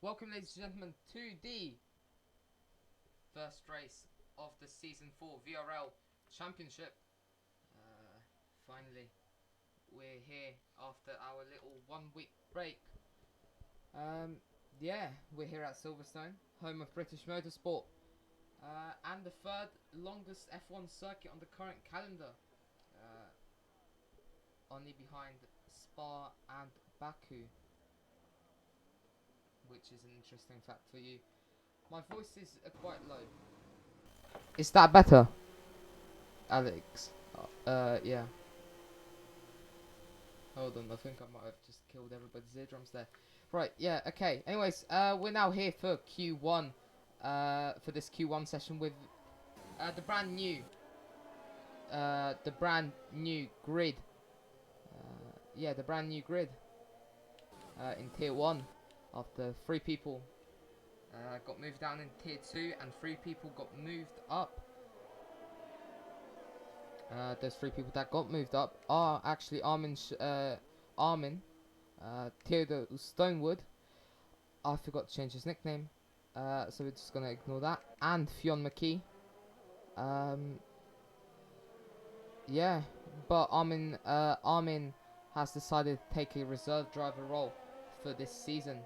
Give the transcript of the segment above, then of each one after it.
Welcome, ladies and gentlemen, to the first race of the Season 4 VRL Championship. Finally, we're here after our little 1 week break. Yeah, we're here at Silverstone, home of British motorsport, and the third longest F1 circuit on the current calendar, only behind Spa and Baku, which is an interesting fact for you. My voice is quite low. Is that better, Alex? Yeah. Hold on, I think I might have just killed everybody's eardrums there. Right, yeah, okay. Anyways, we're now here for Q1, for this Q1 session with the brand new grid. Yeah, the brand new grid in Tier 1 after 3 people got moved down in Tier 2 and 3 people got moved up. Those 3 people that got moved up are actually Armin, Theodore Stonewood. I forgot to change his nickname, so we're just gonna ignore that. And Fionn McKee. Yeah, but Armin has decided to take a reserve driver role for this season.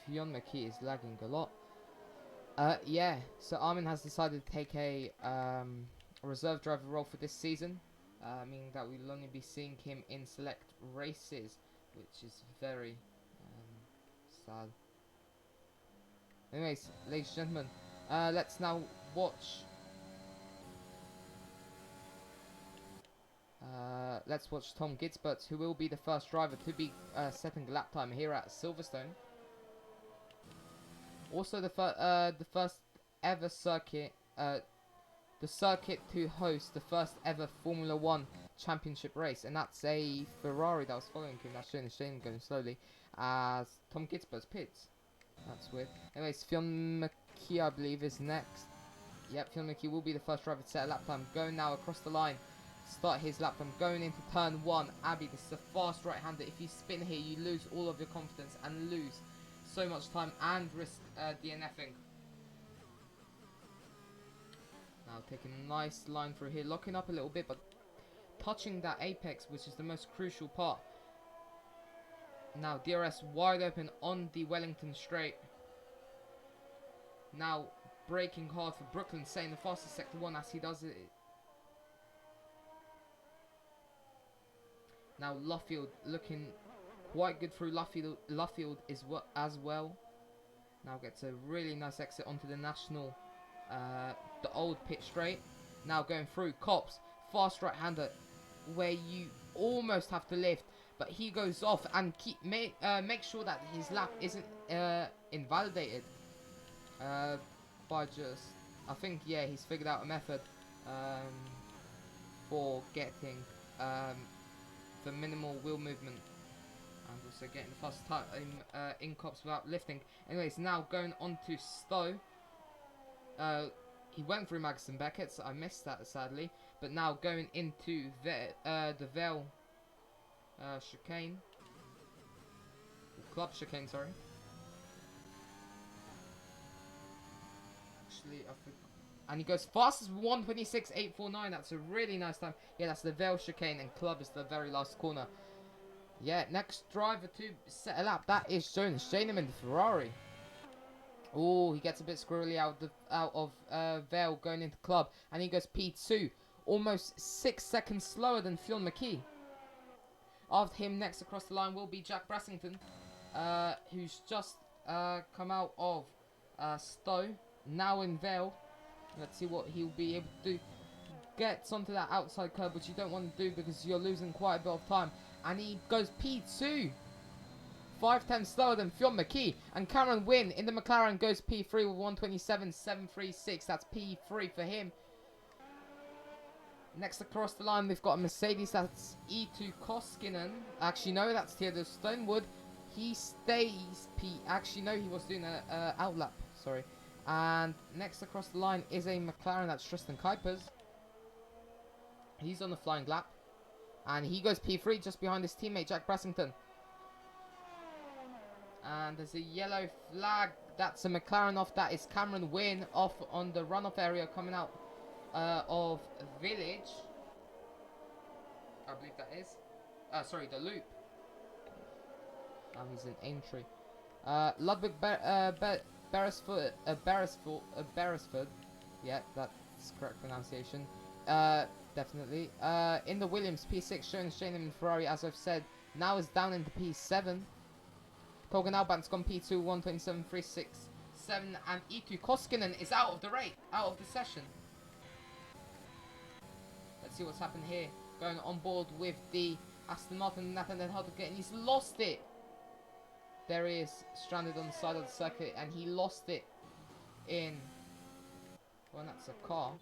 Fionn McKee is lagging a lot. Yeah, so Armin has decided to take a reserve driver role for this season, meaning that we'll only be seeing him in select races, which is very sad. Anyways, ladies and gentlemen, let's now watch. Let's watch Tom Gitzbert, who will be the first driver to be setting the lap time here at Silverstone. Also, the first ever circuit, the circuit to host the first ever Formula 1 championship race, and that's a Ferrari that was following him. That's showing going slowly as Tom Gitzbert's pits. That's weird. Anyways, Fionn McKee, I believe, is next. Yep, Fionn McKee will be the first driver to set a lap time. Going now across the line. Start his lap time. Going into turn 1. Abby, this is a fast right-hander. If you spin here, you lose all of your confidence and lose so much time and risk DNFing. Now taking a nice line through here. Locking up a little bit, but touching that apex, which is the most crucial part. Now DRS wide open on the Wellington straight. Now braking hard for Brooklyn, setting the fastest sector 1 as he does it. Now Luffield looking quite good through Luffield is as well. Now gets a really nice exit onto the national, the old pit straight. Now going through Cops, fast right-hander, where you almost have to lift, but he goes off and make sure that his lap isn't invalidated by just, I think, yeah, he's figured out a method for getting the minimal wheel movement and also getting the fast time in Cops without lifting. Anyways, now going on to Stowe. He went through Magnussen Beckett, so I missed that sadly. But now going into the Vale chicane. Club chicane, sorry. Actually, I forgot. And he goes fast as 1:26.849. That's a really nice time. Yeah, that's the Vale chicane, and Club is the very last corner. Yeah, next driver to set a lap, that is Jonas Janeman in the Ferrari. Oh, he gets a bit squirrely out of Vale going into Club, and he goes P2, almost 6 seconds slower than Fionn McKee. After him, next across the line will be Jack Brassington, who's just come out of Stowe, now in Vale. Let's see what he'll be able to do. Gets onto that outside curb, which you don't want to do because you're losing quite a bit of time. And he goes P2. 5 slower than Fionn McKee. And Cameron Wynn in the McLaren goes P3 with 1:27.736. That's P3 for him. Next across the line, we've got a Mercedes. That's E2 Koskinen. Actually, no, that's Theodore Stonewood. He stays P. Actually, no, he was doing an outlap. Sorry. And next across the line is a McLaren. That's Tristan Kuipers. He's on the flying lap. And he goes P3 just behind his teammate, Jack Brassington. And there's a yellow flag. That's a McLaren off. That is Cameron Wynn off on the runoff area coming out of Village. I believe that is. Sorry, the loop. He's in entry. Ludwig Beresford. Beresford. Yeah, that's correct pronunciation. Definitely. In the Williams P6, showing him in Ferrari, as I've said, now is down into P7. Kogan Albant's gone P2, 127.367, and Eetu Koskinen is out of the rate, out of the session. Let's see what's happened here. Going on board with the Aston Martin, Nathaniel Hardwick, and he's lost it. There he is, stranded on the side of the circuit, and he lost it in, well, that's a car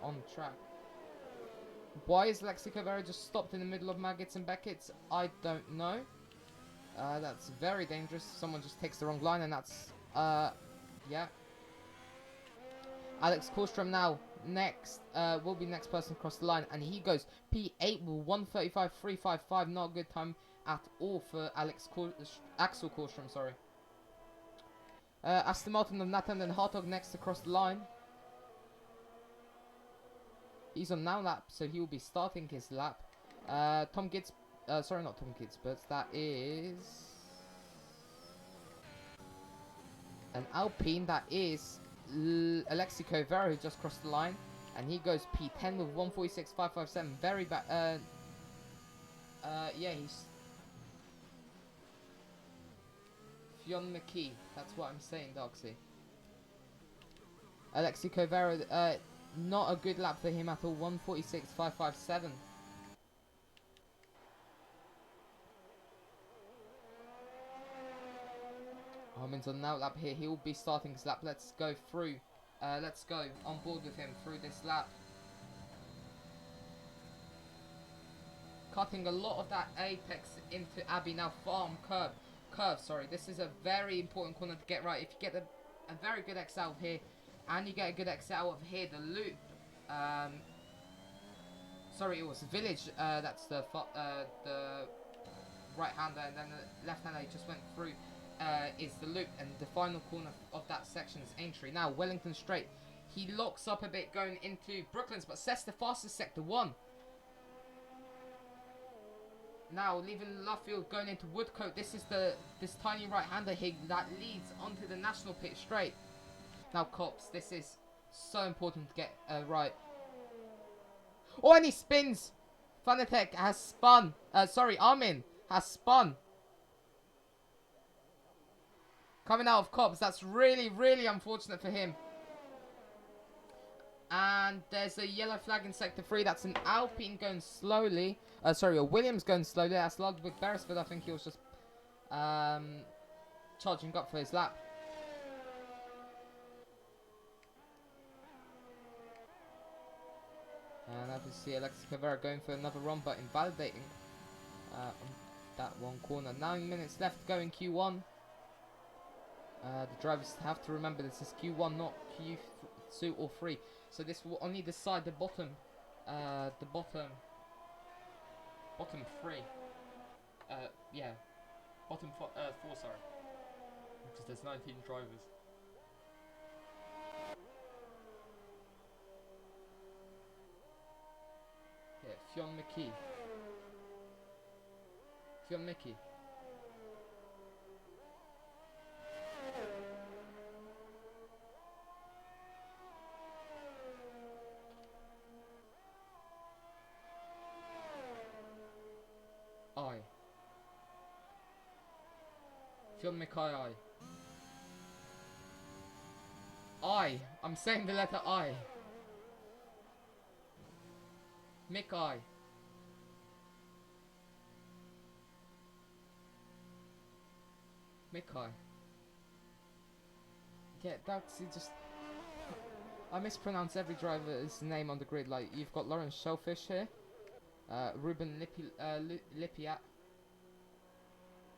on the track. Why is Lexi Cavero just stopped in the middle of Maggots and Beckett's? I don't know. That's very dangerous. Someone just takes the wrong line, and that's, yeah. Alex Korstrom now next, will be next person across the line, and he goes P8 with 1:35.355. Not a good time at all for Axel Korstrom, sorry. Aston Martin of Nathan and Hartog next across the line. He's on now lap, so he will be starting his lap. Tom Gids, sorry, not Tom Gids, but that is an Alpine. That is Alexi Covero, who just crossed the line, and he goes P10 with 1:46.557. Very bad. Yeah, he's Fionn McKee. That's what I'm saying, Doxy. Alexi Covero, not a good lap for him at all. 1:46.557. Harmon's on now lap here. He will be starting his lap. Let's go through. Let's go on board with him through this lap. Cutting a lot of that apex into Abbey now. Farm curve. Sorry, this is a very important corner to get right. If you get a very good exit out of here, and you get a good exit out of here, the loop. Sorry, it was Village. That's the right hander, and then the left hander just went through. Is the loop, and the final corner of that section is Aintree. Now Wellington Straight, he locks up a bit going into Brooklands, but sets the fastest sector 1. Now leaving Luffield going into Woodcote. This is this tiny right-hander here that leads onto the national pit straight. Now Cops, this is so important to get right. Oh, and he spins. Fanatek has spun. Sorry, Armin has spun. Coming out of Cops, that's really, really unfortunate for him. And there's a yellow flag in Sector 3. That's an Alpine going slowly. Sorry, a Williams going slowly. That's Ludwig Beresford. I think he was just charging up for his lap. And obviously Alexis Cavera going for another run, but invalidating on that one corner. 9 minutes left to go in Q1. The drivers have to remember this is Q1, not Q2 or 3. So this will only decide the bottom 3. Yeah, bottom 4, sorry. Because there's 19 drivers. Yeah, Fionn McKee. Fionn McKay. I'm saying the letter I. Mickey. Yeah, that's it. Just I mispronounce every driver's name on the grid. Like you've got Lawrence Shellfish here, Ruben Lippiat,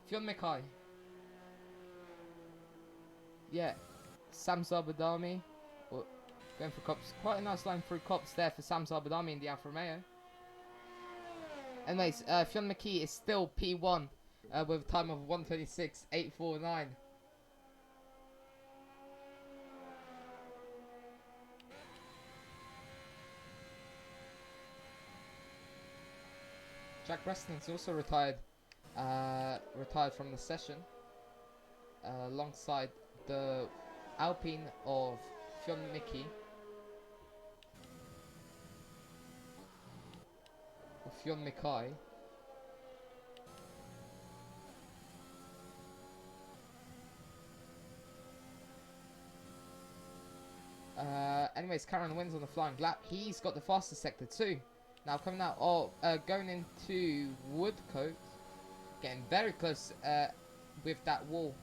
Fionn McKay. Yeah, Sam Zabadami. Going for Cops. Quite a nice line through Cops there for Sam Zabadami in the Alfa Romeo. Anyways, Fionn McKee is still P1. with a time of 1:26.849. Jack Reston's also retired from the session, alongside the Alpine of Fionn Mickey. Or Fionn Mickey. Anyways, Cameron wins on the flying lap. He's got the fastest sector too. Now coming out, going into Woodcote, getting very close with that wall.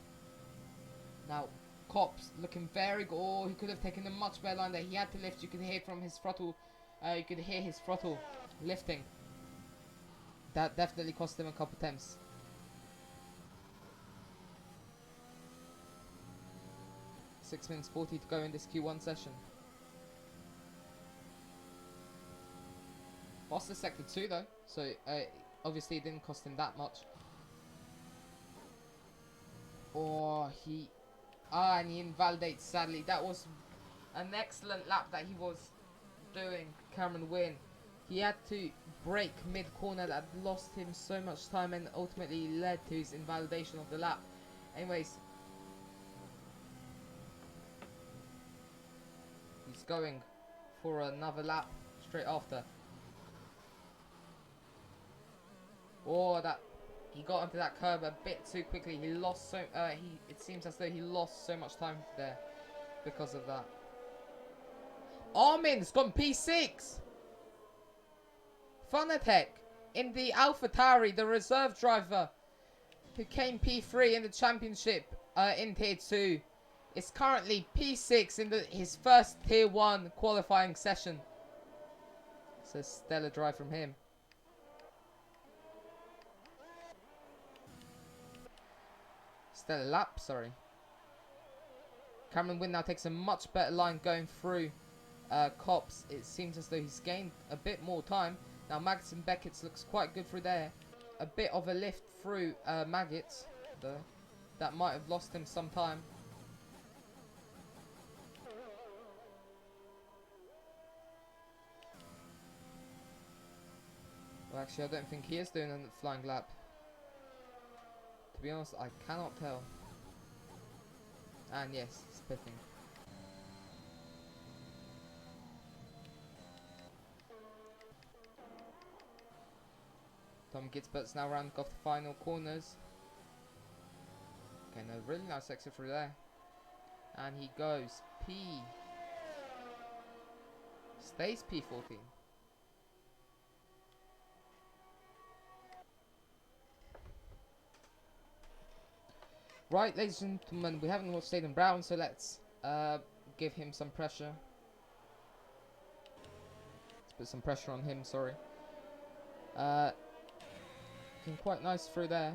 Now, Cops looking very good. Oh, he could have taken a much better line there. He had to lift. You could hear from his throttle. You could hear his throttle lifting. That definitely cost him a couple attempts. Six minutes 40 to go in this Q1 session. Lost the sector 2 though, so obviously it didn't cost him that much. And he invalidates sadly. That was an excellent lap that he was doing, Cameron Wynn. He had to brake mid-corner. That lost him so much time and ultimately led to his invalidation of the lap. Anyways, he's going for another lap straight after. He got onto that curb a bit too quickly. He lost it seems as though he lost so much time there because of that. Armin's gone P6. Funatek in the AlphaTauri, the reserve driver who came P3 in the championship in Tier 2, is currently P6 in his first Tier 1 qualifying session. It's a stellar drive from him. Stellar lap, sorry. Cameron Wynn now takes a much better line going through Cops. It seems as though he's gained a bit more time. Now Maggots Beckett's looks quite good through there. A bit of a lift through Maggots, though. That might have lost him some time. Well, actually, I don't think he is doing a flying lap. To be honest, I cannot tell. And yes, he's pitting. Tom Gitzbert's now rounding off the final corners. Okay, a really nice exit through there. And he goes P. Stays P14. Right, ladies and gentlemen, we haven't watched Aidan Brown, so let's give him some pressure. Let's put some pressure on him, sorry. Looking quite nice through there.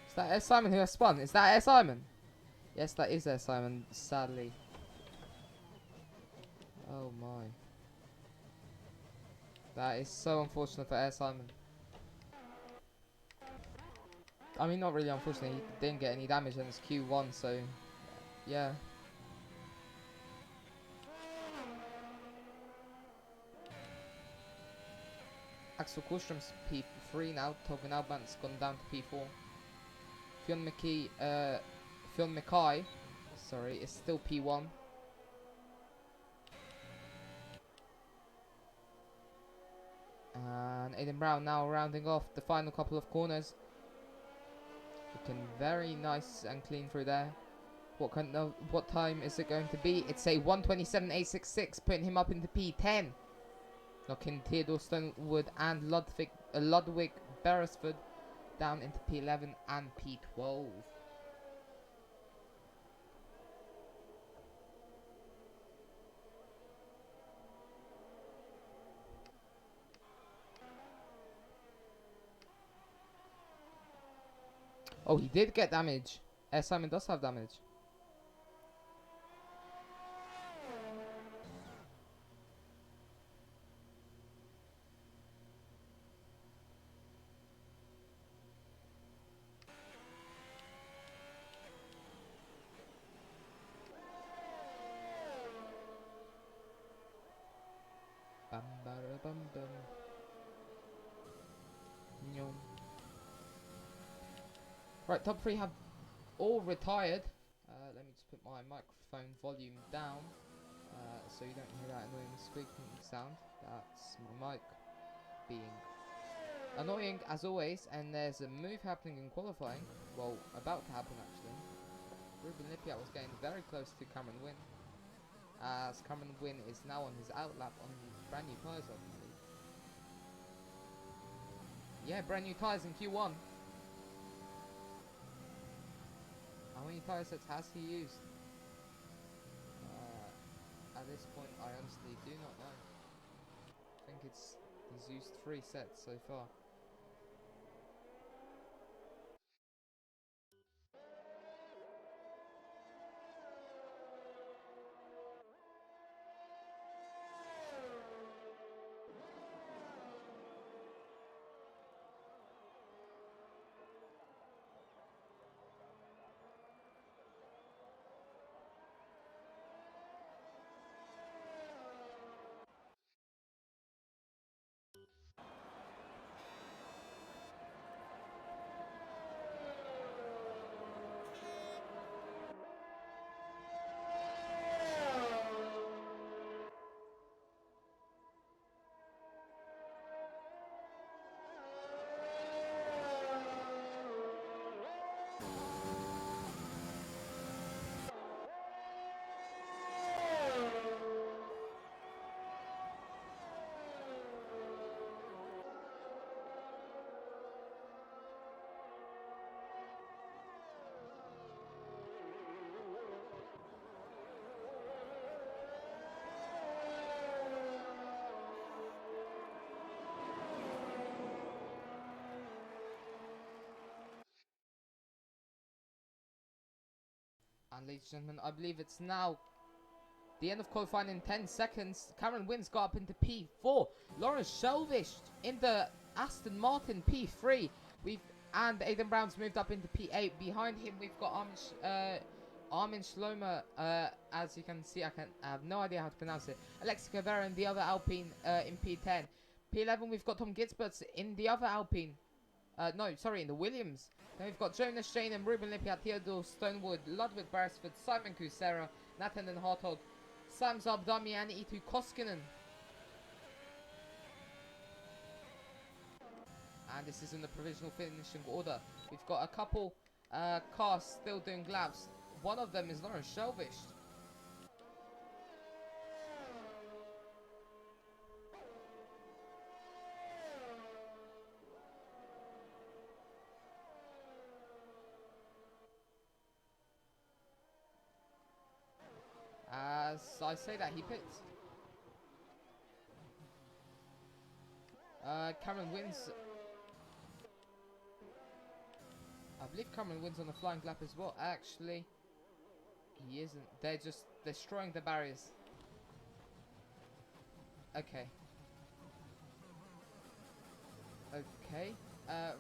Is that S. Simon who has spun? Is that S. Simon? Yes, that is S. Simon, sadly. Oh my. That is so unfortunate for S. Simon. I mean, not really unfortunate. He didn't get any damage in his Q1, so yeah. Axel Kullstrom's P3 now. Togen Albant's gone down to P4. Fionn Mickey, sorry, is still P1. And Aidan Brown now rounding off the final couple of corners. Looking very nice and clean through there. What time is it going to be? It's a 1:27.866, putting him up into P10. Knocking Theodore Stonewood and Ludwig Beresford down into P11 and P12. Oh, he did get damage. Simon does have damage. Bum, bada, bum, bum. Nyom. Right, top 3 have all retired. Let me just put my microphone volume down so you don't hear that annoying squeaking sound. That's my mic being annoying as always. And there's a move happening in qualifying. Well, about to happen actually. Ruben Lippiat was getting very close to Cameron Wynn, as Cameron Wynn is now on his outlap on brand new tyres, I believe. Yeah, brand new tyres in Q1. How many tyre sets has he used? At this point, I honestly do not know. I think he's used 3 sets so far. And ladies and gentlemen, I believe it's now the end of qualifying in 10 seconds. Cameron Wynn's got up into P4. Lawrence Shelvish in the Aston Martin P3. And Aidan Brown's moved up into P8. Behind him, we've got Armin Schlomer. As you can see, I have no idea how to pronounce it. Alexi Cavera in the other Alpine in P10. P11, we've got Tom Gitzberts in the other Alpine. No, sorry, in the Williams. Then we've got Jonas Shane and Ruben Lippiat, Theodore Stonewood, Ludwig Beresford, Simon Kucera, Nathan and Hartog, Sam Zabdami and Itu Koskinen. And this is in the provisional finishing order. We've got a couple cars still doing laps. One of them is Lawrence Shelvish. As I say that, he pits. Cameron Wynn's. I believe Cameron Wynn's on the flying lap as well. Actually, he isn't. They're just destroying the barriers. Okay. Okay.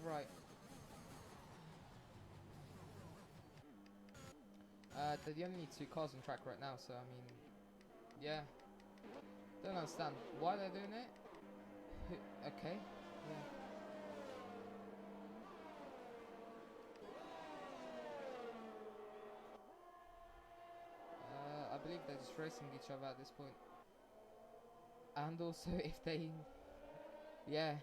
Right. They only need 2 cars on track right now, so I mean, yeah. Don't understand why they're doing it. Okay. Yeah. I believe they're just racing each other at this point. And also, if they, yeah.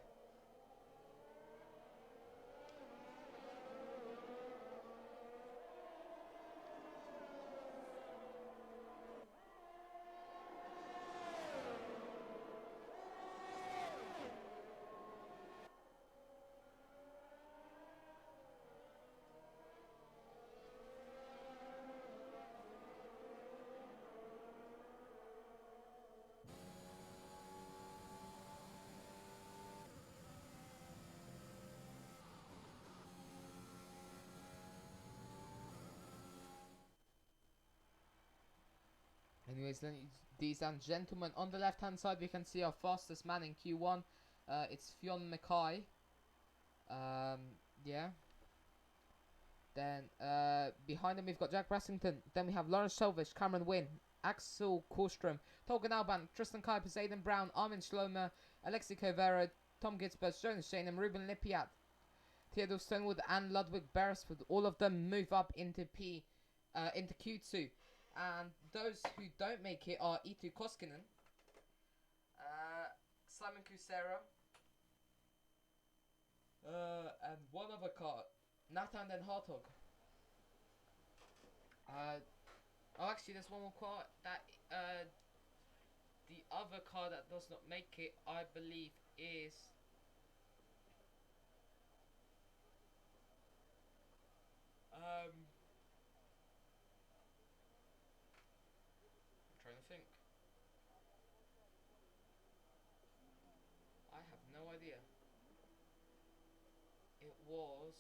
Anyways, ladies and gentlemen, on the left hand side we can see our fastest man in Q1. It's Fionn Mackay. Yeah. Then behind him we've got Jack Brassington. Then we have Lawrence Shelvish, Cameron Wynn, Axel Korstrom, Tolga Alban, Tristan Kuipers, Aidan Brown, Armin Schlomer, Alexei Kovera, Tom Gitzberg, Jonas Shane, and Ruben Lippiat, Theodore Stonewood, and Ludwig Beresford. All of them move up into Q2. And those who don't make it are Itu Koskinen, Simon Kusera, and one other car, Nathan Den Hartog. Oh, actually, there's one more car that the other car that does not make it, I believe, is I'm trying to think. I have no idea. It was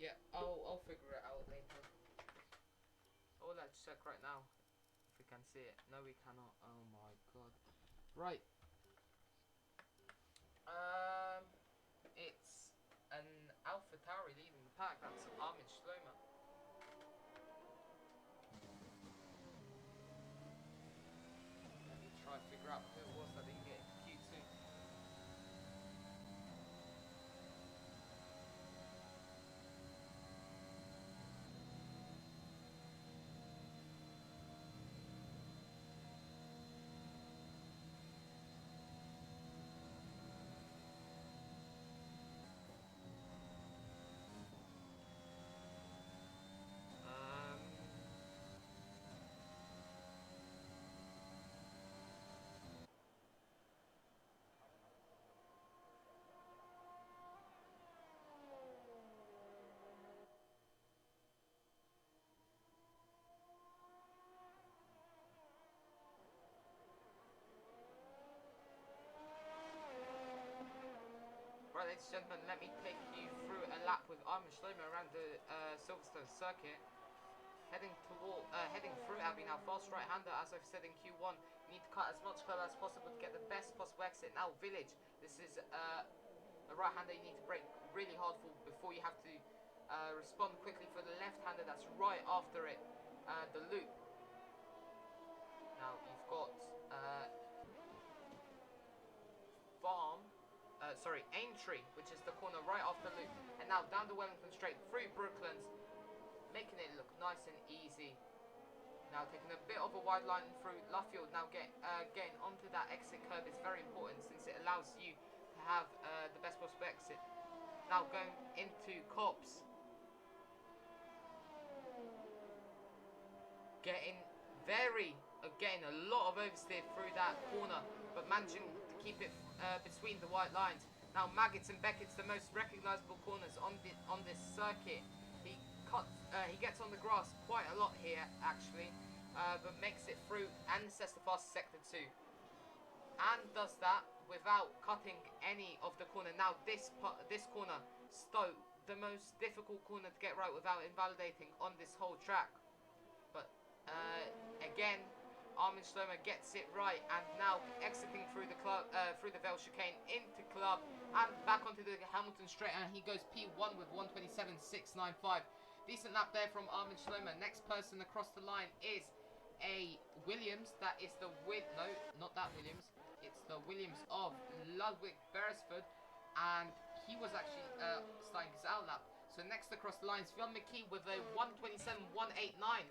yeah, I'll figure it out later. Oh, let's check right now if we can see it. No, we cannot. Oh my god. Right. It's an Alpha Tauri leading the pack. That's Armin Schlomer. Let me try to figure out who it was that didn't get Q2. Right, ladies and gentlemen, let me take you through a lap with Armin Schlomer around the Silverstone circuit. Heading through Abbey now, fast right-hander, as I've said in Q1, you need to cut as much curve as possible to get the best possible exit. Now, Village, this is a right-hander you need to brake really hard for before you have to respond quickly for the left-hander that's right after it, the loop. Now, you've got Aintree, which is the corner right after the loop, and now down the Wellington Straight through Brooklands, making it look nice and easy. Now taking a bit of a wide line through Luffield. Now getting onto that exit curve is very important since it allows you to have the best possible exit. Now going into Cops, getting a lot of oversteer through that corner, but managing to keep it between the white lines. Now Maggots and Beckett's the most recognisable corners on this circuit. He gets on the grass quite a lot here actually, but makes it through and sets the fastest sector 2, and does that without cutting any of the corner. Now this corner, Stowe, the most difficult corner to get right without invalidating on this whole track, but again Armin Schlomer gets it right, and now exiting through the club, through the Vale chicane into club and back onto the Hamilton Straight, and he goes P1 with 1:27.695. Decent lap there from Armin Schlomer. Next person across the line is a Williams. That is the not that Williams. It's the Williams of Ludwig Beresford, and he was actually starting his out lap. So next across the line is Fionn McKee with a 1:27.189.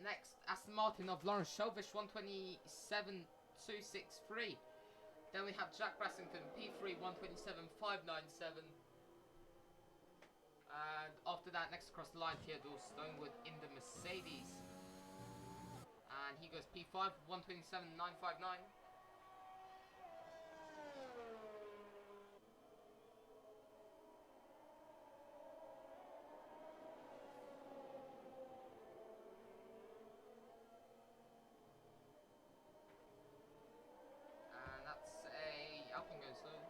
Next, Aston Martin of Lawrence Shelvish, 1:27.263. Then we have Jack Brassington, P3, 1:27.597. And after that, next across the line, Theodore Stonewood in the Mercedes. And he goes P5, 127.959. And that's a Alpine goes slow.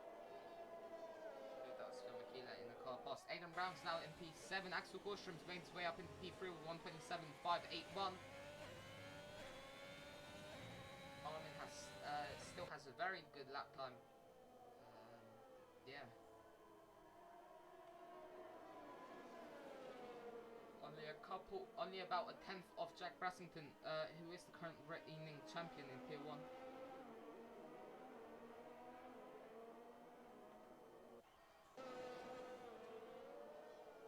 That was Phil McKeela in the car past. Aidan Brown's now in P7. Axel Korstrom's made his way up into P3 with 127.581. Armin still has a very good lap time. Yeah. Only about a tenth of Jack Brassington, who is the current reigning champion in Tier 1.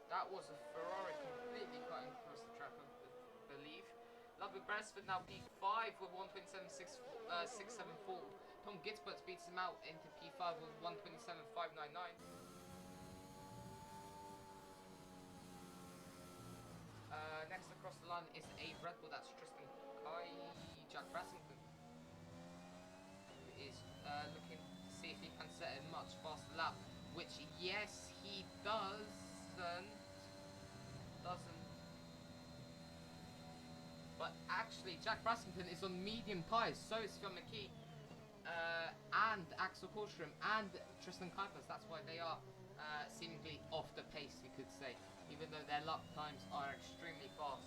That was a Ferrari completely cutting across the track, I believe. Ludwig Beresford now P5 with 127.674. Tom Gitzbert beats him out into P5 with 127.599. Next across the line is a Red Bull, that's Tristan Kai, Jack Brassington, who is looking to see if he can set a much faster lap, which yes he doesn't. But actually Jack Brassington is on medium tyres, so is Phil McKee, and Axel Korstrom and Tristan Kuipers. That's why they are seemingly off the pace, you could say, even though their lap times are extremely fast.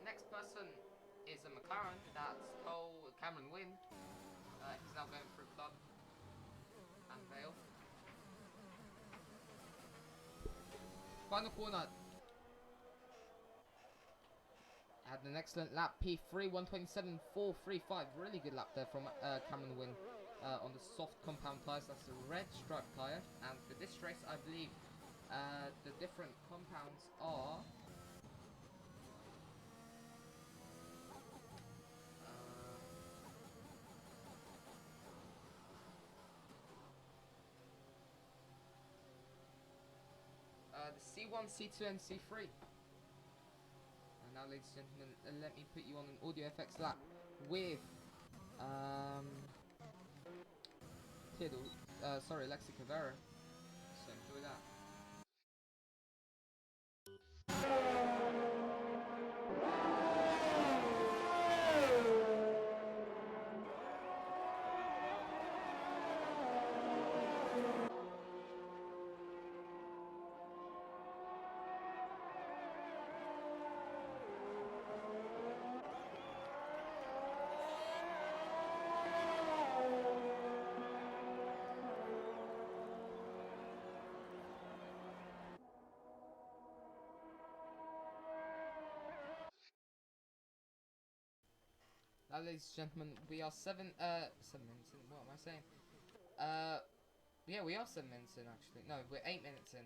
Next person is a McLaren, that's Cameron Wynn. He's now going through Club and Vale. Final corner. Had an excellent lap, P3, 127.435. Really good lap there from Cameron Wynn on the soft compound tyres. That's a red stripe tyre. And for this race, I believe the different compounds are... the C1, C2 and C3. And now, ladies and gentlemen, let me put you on an audio effects lap with Lexi Cavera. So enjoy that. Now, ladies and gentlemen, we are 7 minutes in. What am I saying? Yeah, we are 7 minutes in, actually. No, we're 8 minutes in.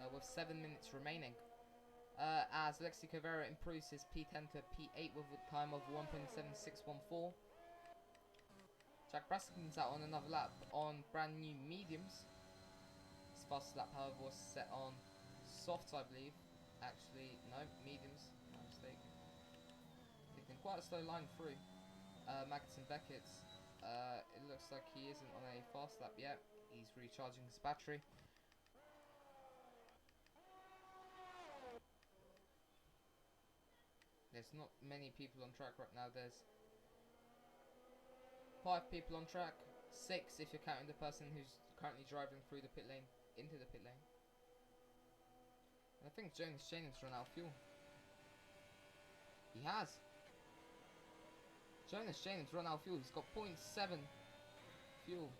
With 7 minutes remaining. As Lexi Cavera improves his P10 to P8 with a time of 1.7614. Jack Brassington's out on another lap on brand new mediums. His fastest lap, however, was set on softs, I believe. Actually, no, mediums. My mistake. Taking quite a slow line through. Magnussen Beckett, it looks like he isn't on a fast lap yet. He's recharging his battery. There's not many people on track right now. There's 5 people on track. 6 if you're counting the person who's currently driving through the pit lane, into the pit lane. And I think Jonas Shannon's run out of fuel. He has. Jonas Shannon's run out of fuel. He's got 0.7 fuel.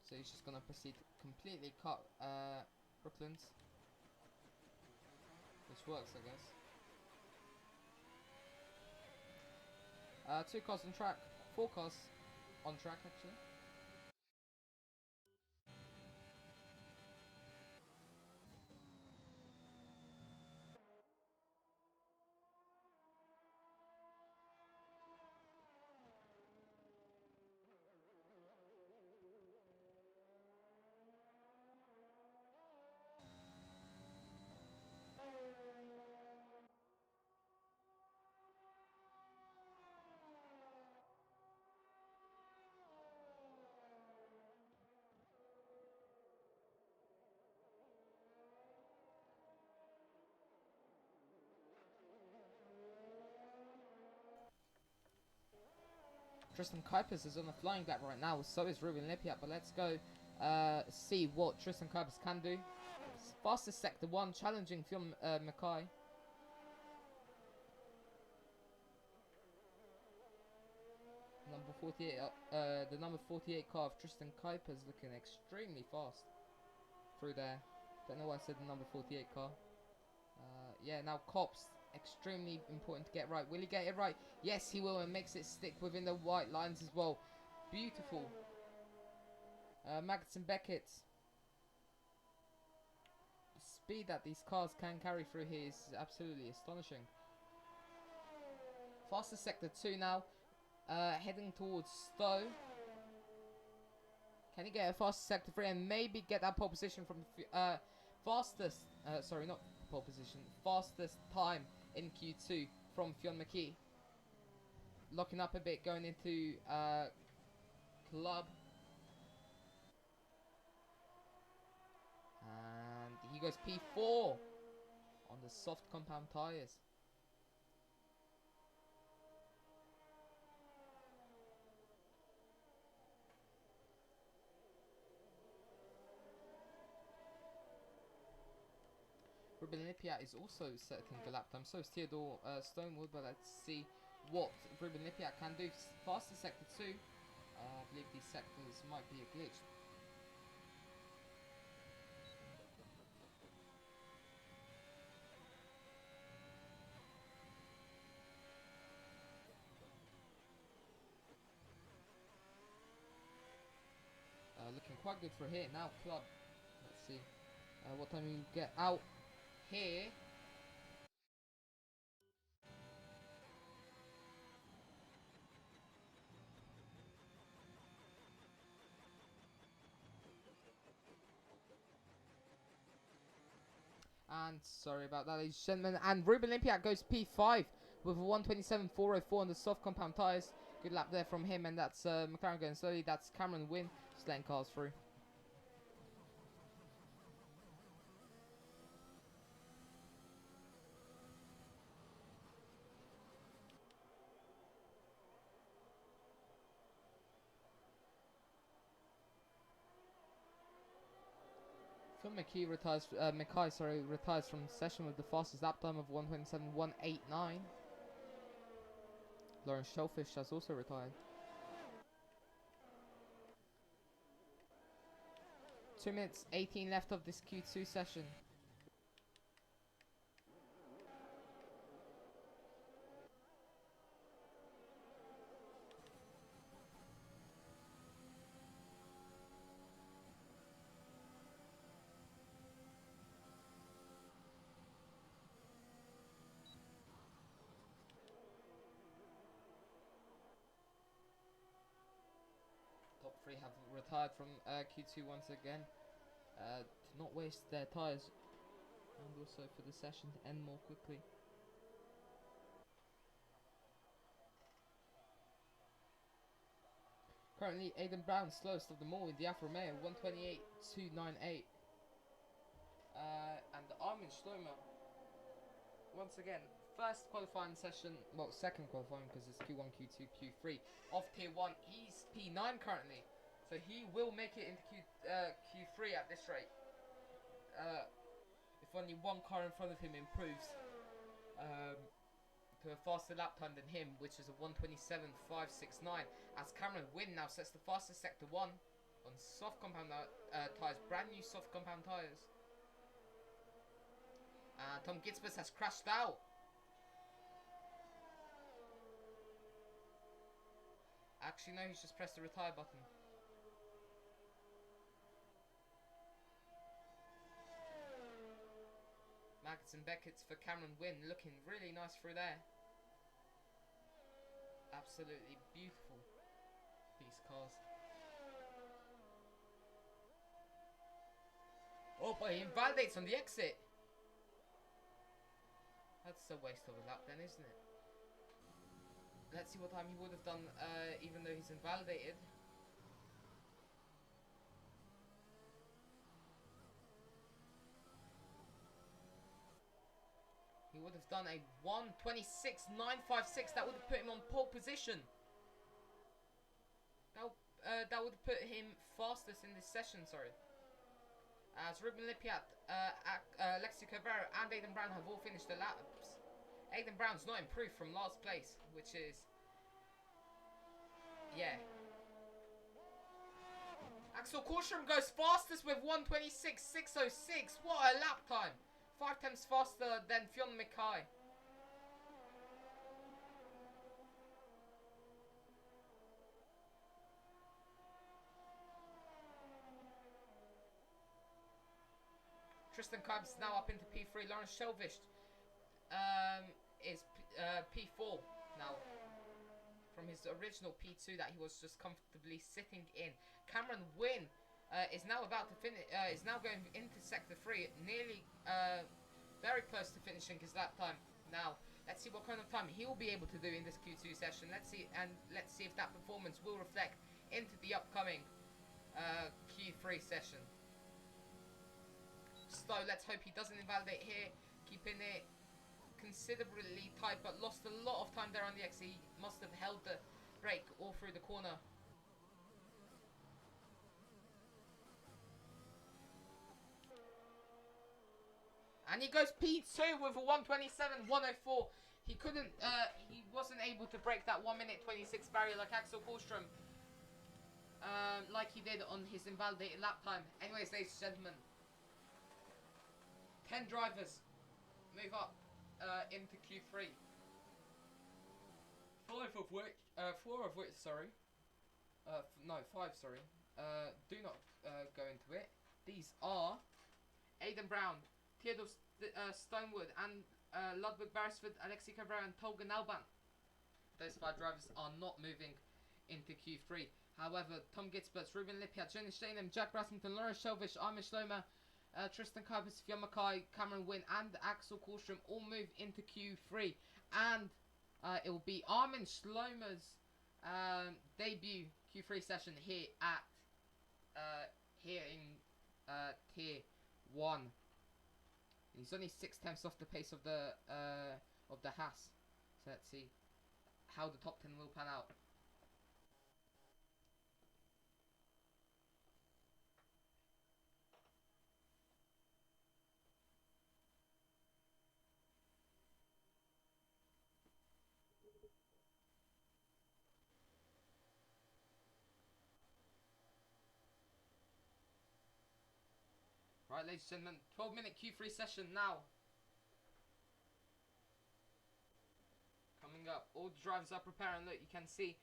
So he's just going to proceed to completely cut Brooklands. Which works, I guess. 2 cars on track. 4 cars on track, actually. Tristan Kuipers is on a flying gap right now, so is Ruben Lippiat, but let's go see what Tristan Kuipers can do. Fastest sector 1, challenging Fionn Mackay. Number 48, the number 48 car of Tristan Kuipers looking extremely fast through there. Don't know why I said the number 48 car. Yeah, now Cops, extremely important to get right. Will he get it right? Yes, he will, and makes it stick within the white lines as well. Beautiful. Magnussen Beckett. The speed that these cars can carry through here is absolutely astonishing. Fastest sector 2 now. Heading towards Stowe. Can he get a fastest sector 3 and maybe get that pole position from fastest, sorry, not pole position, fastest time in Q2 from Fionn McKee. Locking up a bit, going into club. And he goes P4 on the soft compound tyres. Ruben Lippiat is also settling for lap time, so is Theodore Stonewood, but let's see what Ruben Lippiat can do. Fastest sector 2. I believe these sectors might be a glitch. Looking quite good for here now, club. Let's see what time you get out here. And sorry about that, ladies and gentlemen. And Ruben Lippiat goes P5 with a 127.404 on the soft compound tyres. Good lap there from him, and that's McLaren going slowly. That's Cameron Wynn just letting cars through. Phil McKee retires. Mackay, retires from the session with the fastest lap time of 127.189. Lawrence Shellfish has also retired. 2 minutes 18 left of this Q2 session. Top 3 have retired from Q2 once again. To not waste their tyres, and also for the session to end more quickly. Currently, Aidan Brown slowest of them all with the Alfa Romeo, 128.298. And Armin Schlomer, once again, first qualifying session, well, second qualifying because it's Q1, Q2, Q3 of Tier 1. He's P9 currently, so he will make it into Q3 at this rate. If only one car in front of him improves to a faster lap time than him, which is a 127.569, as Cameron Wynn now sets the fastest sector 1 on soft compound tyres, brand new soft compound tyres. Tom Gitzbus has crashed out. Actually, no, he's just pressed the retire button. Magnussen Beckett's for Cameron Wynn, looking really nice through there. Absolutely beautiful, these cars. Oh, but he invalidates on the exit. That's a waste of a lap then, isn't it? Let's see what time he would have done, even though he's invalidated. He would have done a 126.956. That would have put him on pole position. that would put him fastest in this session. Sorry. As Ruben Lippiat, Alexi Cabrera, and Aidan Brown have all finished their laps. Aidan Brown's not improved from last place, which is, yeah. Axel Korstrom goes fastest with 1:26.606. What a lap time! 5 times faster than Fionn Mackay. Tristan Kuibs now up into P3. Lawrence Shelvish is P4 now, from his original P2 that he was just comfortably sitting in. Cameron Wynn is now about to finish. Is now going into sector 3, nearly very close to finishing his lap time. Now let's see what kind of time he will be able to do in this Q2 session. Let's see if that performance will reflect into the upcoming Q3 session. So let's hope he doesn't invalidate here, keeping it considerably tight, but lost a lot of time there on the X. He must have held the brake all through the corner. And he goes P2 with a 1:27.104. He couldn't, he wasn't able to break that 1:26 barrier like Axel Korstrom, like he did on his invalidated lap time. Anyways, ladies and gentlemen, 10 drivers move up into Q3. 4 of which, sorry, no, 5, sorry, do not go into it. These are Aidan Brown, Theodore Stonewood, and Ludwig Beresford, Alexi Cabrera, and Tolga Nalban. Those 5 drivers are not moving into Q3. However, Tom Gitzberts, Ruben Lippiat, Jonas Stainham, Jack Brassington, Lawrence Shelvish, Armin Schlomer, Tristan Kuipers, Fionn Mackay, Cameron Wynn, and Axel Korstrom all move into Q3, and it will be Armin Schlomer's debut Q3 session here at here in Tier 1. He's only 6/10 off the pace of the Haas. So let's see how the top 10 will pan out. Right, ladies and gentlemen, 12-minute Q3 session now. Coming up, all the drivers are preparing. Look, you can see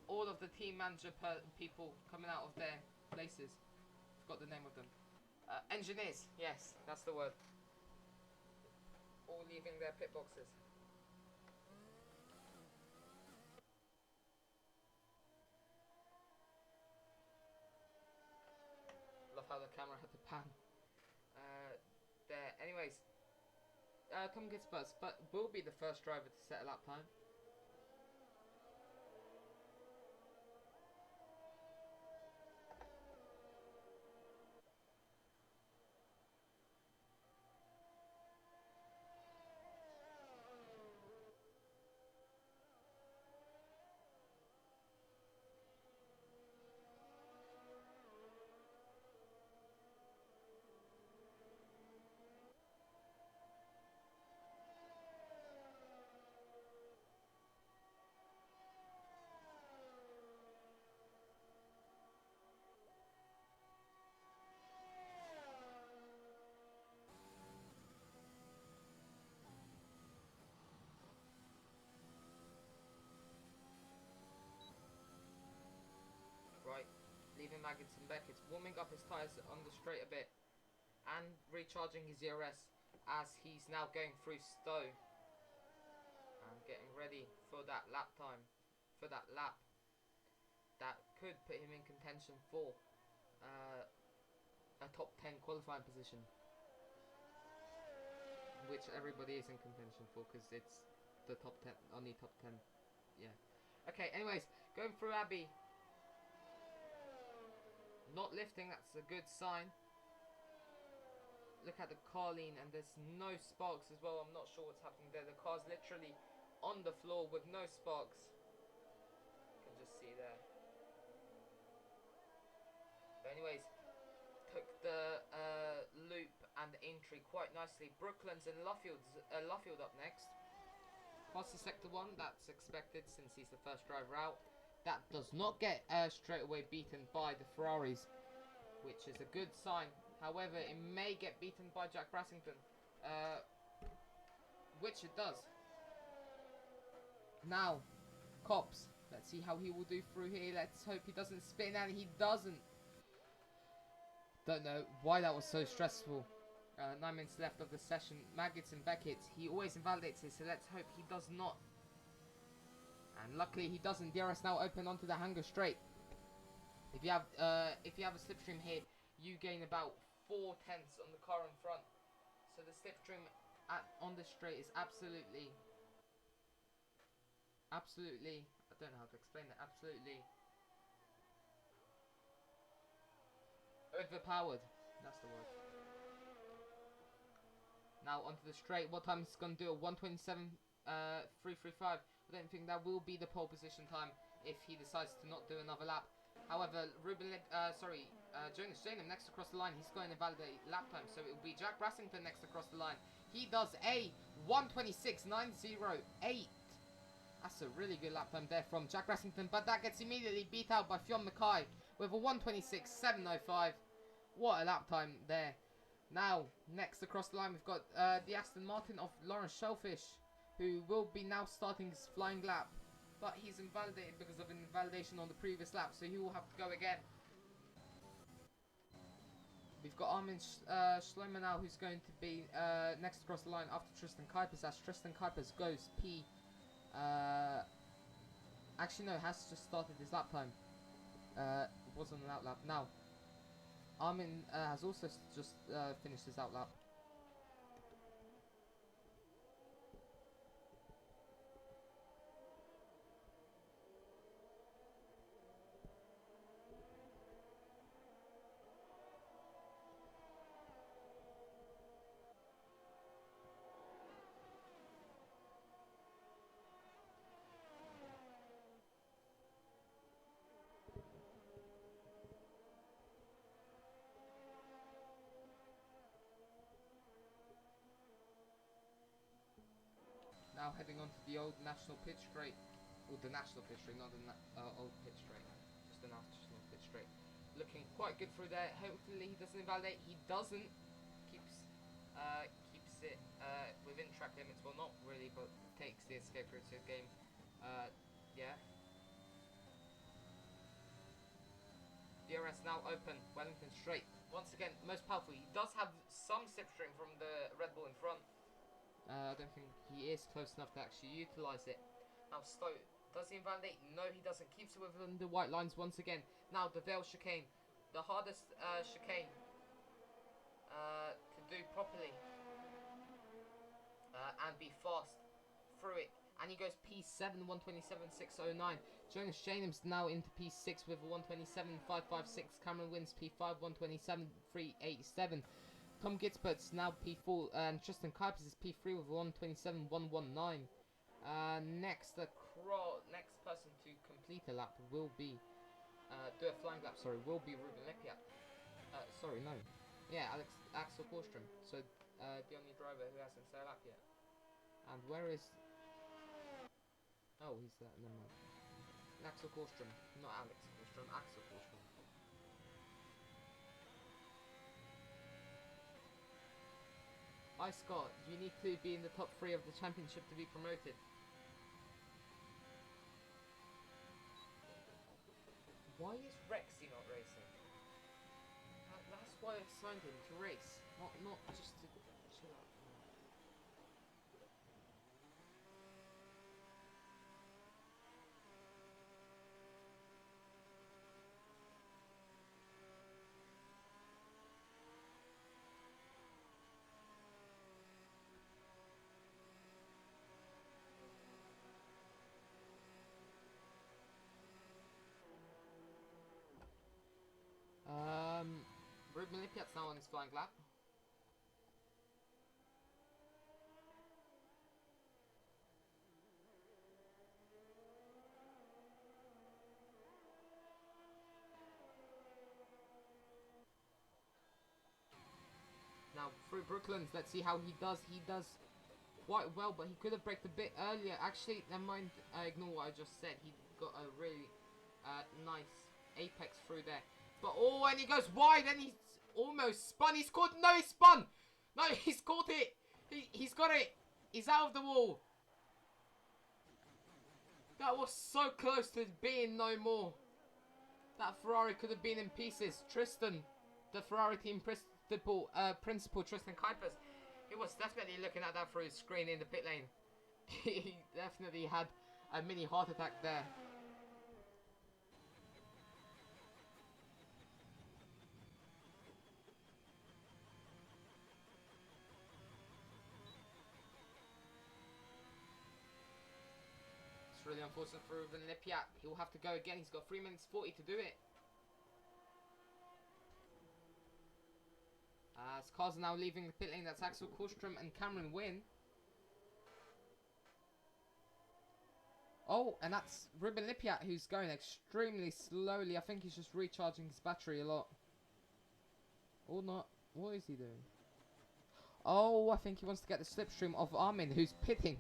all of the team manager people coming out of their places. Forgot the name of them. Engineers, yes, that's the word. All leaving their pit boxes. Love how the camera had to pan there. Anyways, Tom Gitzberts, but will be the first driver to set a lap time. Right, leaving Magnussen Beckett's warming up his tyres on the straight a bit and recharging his ERS as he's now going through Stowe and getting ready for that lap time, for that lap that could put him in contention for a top 10 qualifying position, which everybody is in contention for because it's the top 10, only top 10, yeah. Okay, anyways, going through Abbey. Not lifting, that's a good sign. Look at the car lean, and there's no sparks as well. I'm not sure what's happening there. The car's literally on the floor with no sparks. You can just see there. Anyways, took the loop and the entry quite nicely. Brooklands and Luffield up next. Passes sector 1, that's expected since he's the first driver out. That does not get straight away beaten by the Ferraris, which is a good sign. However, it may get beaten by Jack Brassington, which it does. Now, Cops, let's see how he will do through here. Let's hope he doesn't spin, and he doesn't. Don't know why that was so stressful. 9 minutes left of the session. Maggots and Beckett, he always invalidates it, so let's hope he does not. And luckily he doesn't. DRS now open onto the hanger straight. If you have a slipstream here, you gain about 4/10 on the car in front. So the slipstream on this straight is absolutely, I don't know how to explain that, absolutely overpowered. That's the word. Now onto the straight. What time is it going to do? A 1:27.335. I don't think that will be the pole position time if he decides to not do another lap. However, Jonas Janum next across the line. He's going to validate lap time, so it will be Jack Brassington next across the line. He does a 1:26.908. That's a really good lap time there from Jack Brassington, but that gets immediately beat out by Fionn Mackay with a 1:26.705. What a lap time there. Now, next across the line, we've got the Aston Martin of Lawrence Shellfish, who will be now starting his flying lap. But he's invalidated because of an invalidation on the previous lap, so he will have to go again. We've got Armin Schleimer now, who's going to be next across the line after Tristan Kuipers, as Tristan Kuipers goes P. Actually, no, has just started his lap time. It wasn't an outlap. Now, Armin has also just finished his outlap. Now heading on to the old national pitch straight, or the national pitch straight, not the old pitch straight, just the national pitch straight. Looking quite good through there. Hopefully he doesn't invalidate. He doesn't. Keeps it within track limits. Well, not really, but takes the escape route to the game. Yeah. DRS now open. Wellington straight. Once again, most powerful. He does have some slipstream from the Red Bull in front. I don't think he is close enough to actually utilise it. Now Stowe, does he invalidate? No, he doesn't. Keeps it within the white lines once again. Now the Vale chicane, the hardest chicane to do properly and be fast through it. And he goes P7, 1:27.609. Jonas Janum's now into P6 with a 1:27.556. Cameron wins P5, 1:27.387. Tom Gitzbert's now P4, and Tristan Kuipers is P3 with 1:27.119. Next person to complete a lap will be, do a flying lap, will be Ruben Lipiat. Axel Korstrom. So, the only driver who hasn't set a lap yet. And where is... Oh, he's there, never mind. Axel Korstrom, not Alex Korstrom, Axel Korstrom. Hi Scott, you need to be in the top 3 of the championship to be promoted. Why is Rexy not racing? That's why I signed him, to race, not just to chill out. Ruben Lipiat's now on his flying lap. Now through Brooklands, let's see how he does. He does quite well, but he could have braked a bit earlier. Actually, never mind. Ignore what I just said. He got a really nice apex through there. But oh, and he goes wide, and he's almost spun. He's caught. No, he spun. No, he's caught it. He's got it. He's out of the wall. That was so close to being no more. That Ferrari could have been in pieces. Tristan, the Ferrari team principal Tristan Kuipers, he was definitely looking at that through his screen in the pit lane. He definitely had a mini heart attack there. It's really unfortunate for Ruben Lippiat. He'll have to go again. He's got 3 minutes 40 to do it. As cars are now leaving the pit lane, that's Axel Kullstrom and Cameron Wynn. Oh, and that's Ruben Lippiat, who's going extremely slowly. I think he's just recharging his battery a lot. Or not. What is he doing? Oh, I think he wants to get the slipstream of Armin, who's pitting.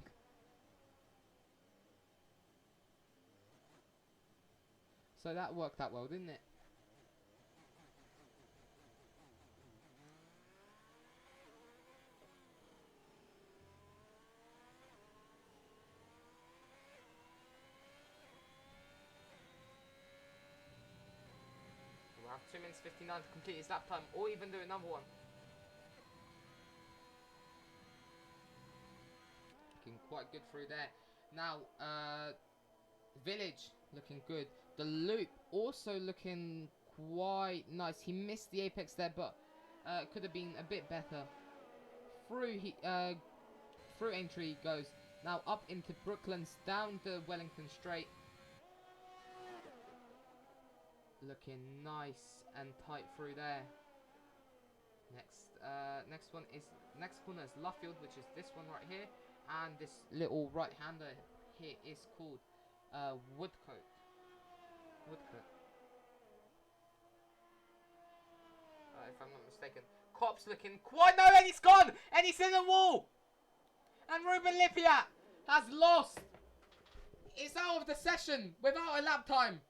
So that worked out well, didn't it? We'll have 2 minutes 59 to complete his lap time, or even do another one. Looking quite good through there. Now, Village looking good. The loop also looking quite nice. He missed the apex there, but could have been a bit better. Through Aintree he goes. Now up into Brooklands, down the Wellington Straight. Looking nice and tight through there. Next corner is Luffield, which is this one right here, and this little right-hander here is called Woodcote. If I'm not mistaken. Cop's looking quite... No, and he's gone! And he's in the wall! And Ruben Lippiat has lost! It's out of the session without a lap time!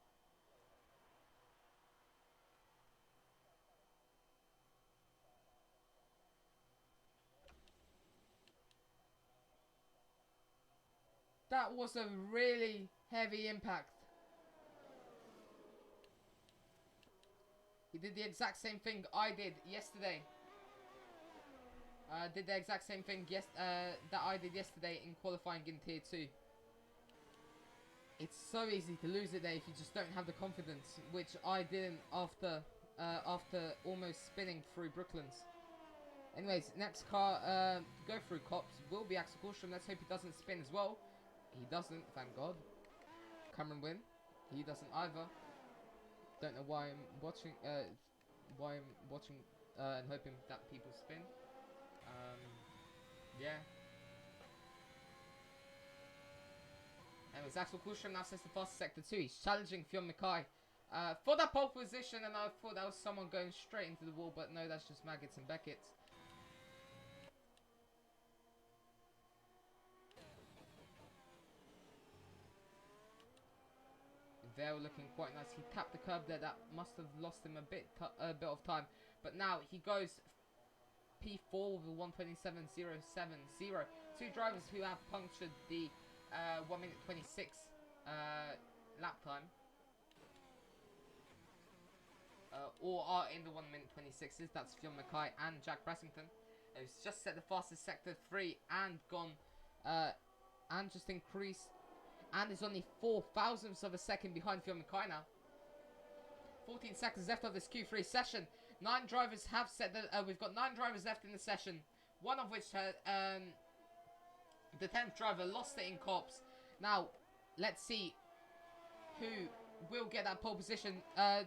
That was a really heavy impact. He did the exact same thing I did yesterday. Did the exact same thing that I did yesterday in qualifying in Tier 2. It's so easy to lose it there if you just don't have the confidence, which I didn't after almost spinning through Brooklands. Anyways, next car go through Cops will be Axel Kullstrom. Let's hope he doesn't spin as well. He doesn't, thank God. Cameron Wynn, he doesn't either. Don't know why I'm watching. And hoping that people spin. Yeah. Anyways, Axel Kullstrom now sets the fastest sector 2. He's challenging Fionn Mackay for that pole position, and I thought that was someone going straight into the wall, but no, that's just Maggots and Beckett. Vale looking quite nice. He tapped the curb there. That must have lost him a bit of time. But now he goes P4 with a 1:27.070. Two drivers who have punctured the 1 minute 26 lap time. Or are in the 1 minute 26s. That's Fionn Mackay and Jack Brassington. Who's just set the fastest sector 3 and gone and just increased. And is only 4 thousandths of a second behind Fionn Mackay now. 14 seconds left of this Q3 session. 9 drivers have set the... we've got 9 drivers left in the session. One of which, the 10th driver lost it in Cops. Now, let's see who will get that pole position.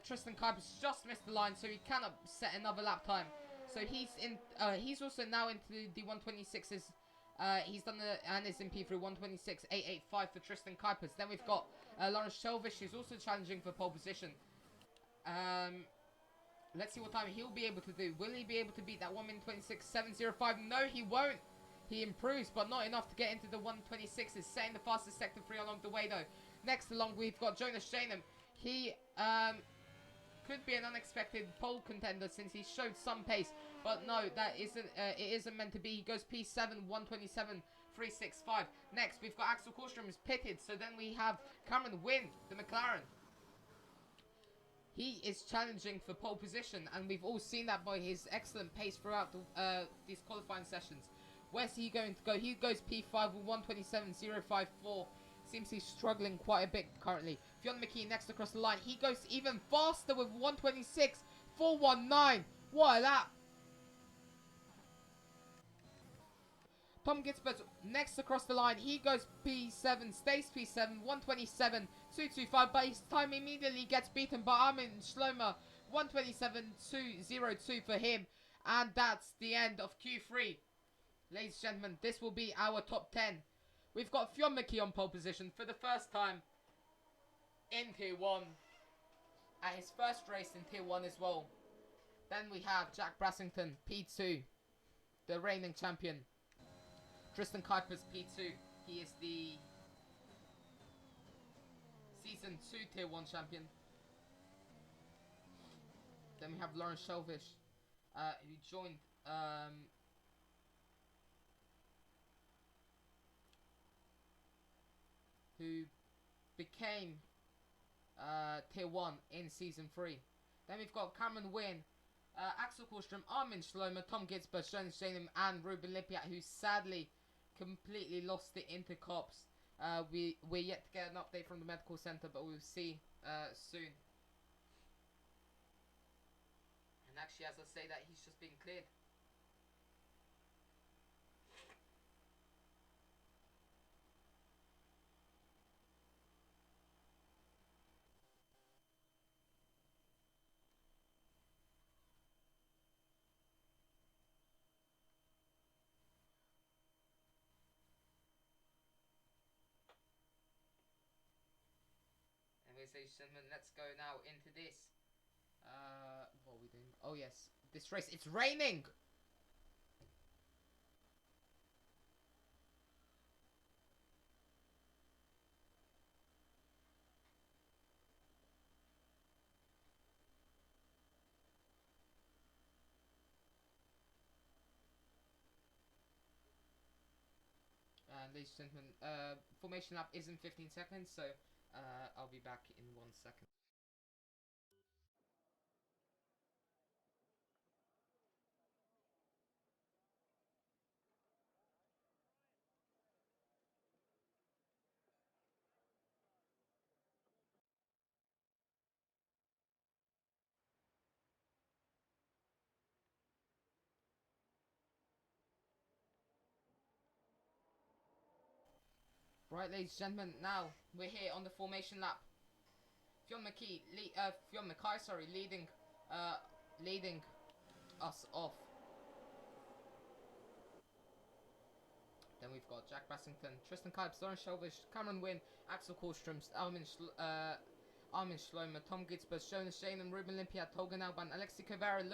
Tristan Kuipers just missed the line, so he cannot set another lap time. So he's in. He's also now into the 1:26s. He's done the and is in P through 1:26.885 for Tristan Kuipers. Then we've got Lawrence Shelvish, who's also challenging for pole position. Let's see what time he'll be able to do. Will he be able to beat that 1 minute 26.705? No, he won't. He improves, but not enough to get into the 126s. Setting the fastest sector 3 along the way, though. Next along, we've got Jonas Shanum. He could be an unexpected pole contender since he showed some pace. But no, that isn't. It isn't meant to be. He goes P7, 127.365. Next, we've got Axel Korstrom is pitted. So then we have Cameron Wynn, the McLaren. He is challenging for pole position, and we've all seen that by his excellent pace throughout these qualifying sessions. Where's he going to go? He goes P5 with 127.054. Seems he's struggling quite a bit currently. Fionn McKee next across the line. He goes even faster with 126.419. What a lap! Tom Gitzberg next across the line. He goes P7, stays P7, 127.225, but his time immediately gets beaten by Armin Schlomer, 127.202 for him. And that's the end of Q3. Ladies and gentlemen, this will be our top 10. We've got Fionn McKee on pole position for the first time in Tier 1. At his first race in Tier 1 as well. Then we have Jack Brassington, P2, the reigning champion. Tristan Kuipers, P2. He is the Season 2 Tier 1 champion. Then we have Lawrence Shelvish, who joined who became Tier 1 in Season 3. Then we've got Cameron Wynn, Axel Korstrom, Armin Schlomer, Tom Gitzberg, Jonas Shanum, and Ruben Lippiat, who sadly completely lost it into cops. We're yet to get an update from the medical center, but we'll see soon. And actually, as I say that, he's just been cleared. Anyways, ladies and gentlemen, let's go now into this. What are we doing? Oh yes, this race. It's raining. Ladies and gentlemen, formation lap is in 15 seconds, so I'll be back in 1 second. Right, ladies and gentlemen, now we're here on the formation lap. Fionn Mackay, leading us off. Then we've got Jack Brassington, Tristan Kuipers, Lawrence Shelvish, Cameron Wynn, Axel Korstrom, Armin Schlomer, Tom Gitzberg, Jonas Shanum, Ruben Lippiat, Togan Alban, Alexi Cavara,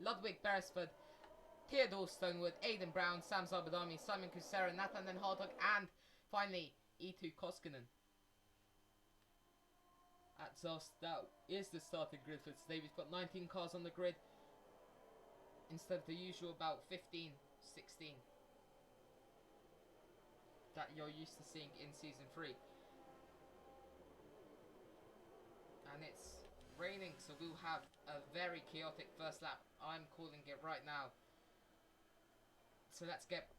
Ludwig Beresford, Theodore Stonewood, Aidan Brown, Sam Zabadami, Simon Kusera, Nathan Hardog, and finally E2 Koskinen. That is the starting grid for today. We've got 19 cars on the grid instead of the usual about 15, 16 that you're used to seeing in Season 3. And it's raining, so we'll have a very chaotic first lap. I'm calling it right now. So let's get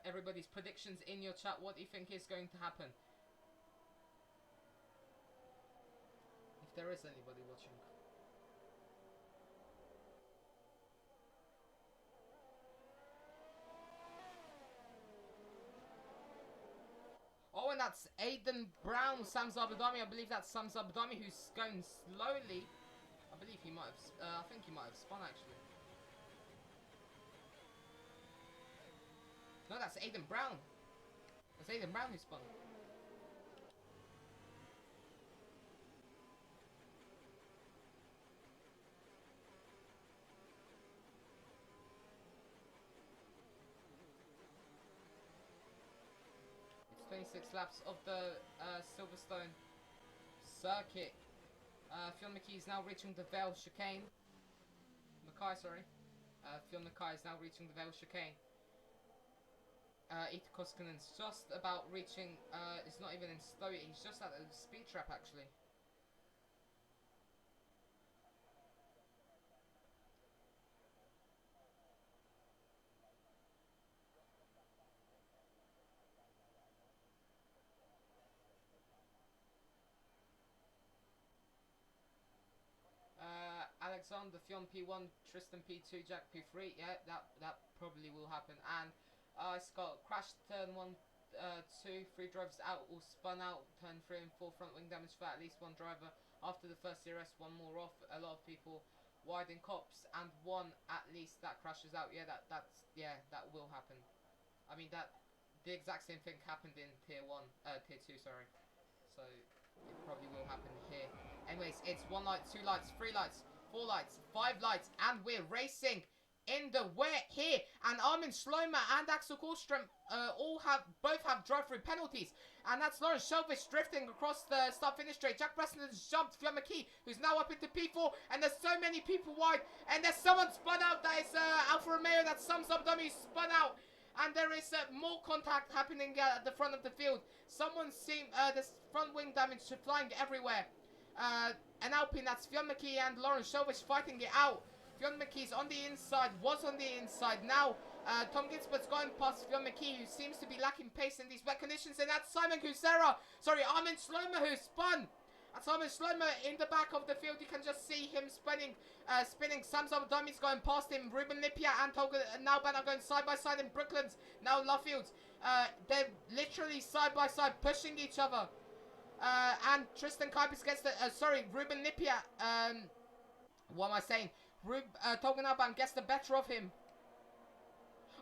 everybody's predictions in your chat. What do you think is going to happen? If there is anybody watching. Oh, and that's Aidan Brown, Sam Zabadami. I believe that's Sam Zabadami who's going slowly. I believe he might have, I think he might have spun actually. No, that's Aidan Brown. That's Aidan Brown who spun. 26 laps of the Silverstone circuit. Fionn McKee is now reaching the Vale chicane. Fionn McKay is now reaching the Vale chicane. Ita Koskinen's just about reaching, it's not even in slow, he's just at the speed trap actually. Alexander Fionn P1, Tristan P2, Jack P3. Yeah, that probably will happen. And Scott crashed turn 1, 2, 3 drivers out, all spun out. Turn 3 and 4 front wing damage for at least one driver. After the first DRS, one more off. A lot of people wide in cops, and one at least that crashes out. Yeah, that will happen. I mean the exact same thing happened in tier 1, tier 2, sorry. So it probably will happen here. Anyways, it's 1 light, 2 lights, 3 lights, 4 lights, 5 lights, and we're racing in the wet here. And Armin Schlomer and Axel Kallström both have drive-through penalties. And that's Lawrence Shelvish drifting across the start-finish straight. Jack Preston has jumped Fionn McKee, who's now up into P4. And there's so many people wide. And there's someone spun out. That is Alfa Romeo. That's some dummy spun out. And there is more contact happening at the front of the field. Someone seen there's front wing damage flying everywhere. An Alpine, that's Fionn McKee and Lawrence Shelvish fighting it out. Fionn McKee's on the inside, was on the inside. Now, Tom Ginsberg's going past Fionn McKee, who seems to be lacking pace in these wet conditions. And that's Armin Schlomer, who spun. That's Armin Schlomer in the back of the field. You can just see him spinning. Sam Dummies going past him. Ruben Lipia and Tolga Nauban are going side by side in Brooklands. Now Lovefields. They're literally side by side pushing each other. And Tristan Kuipers gets the... Ruben Lipia. What am I saying? Tolga Nauban gets the better of him.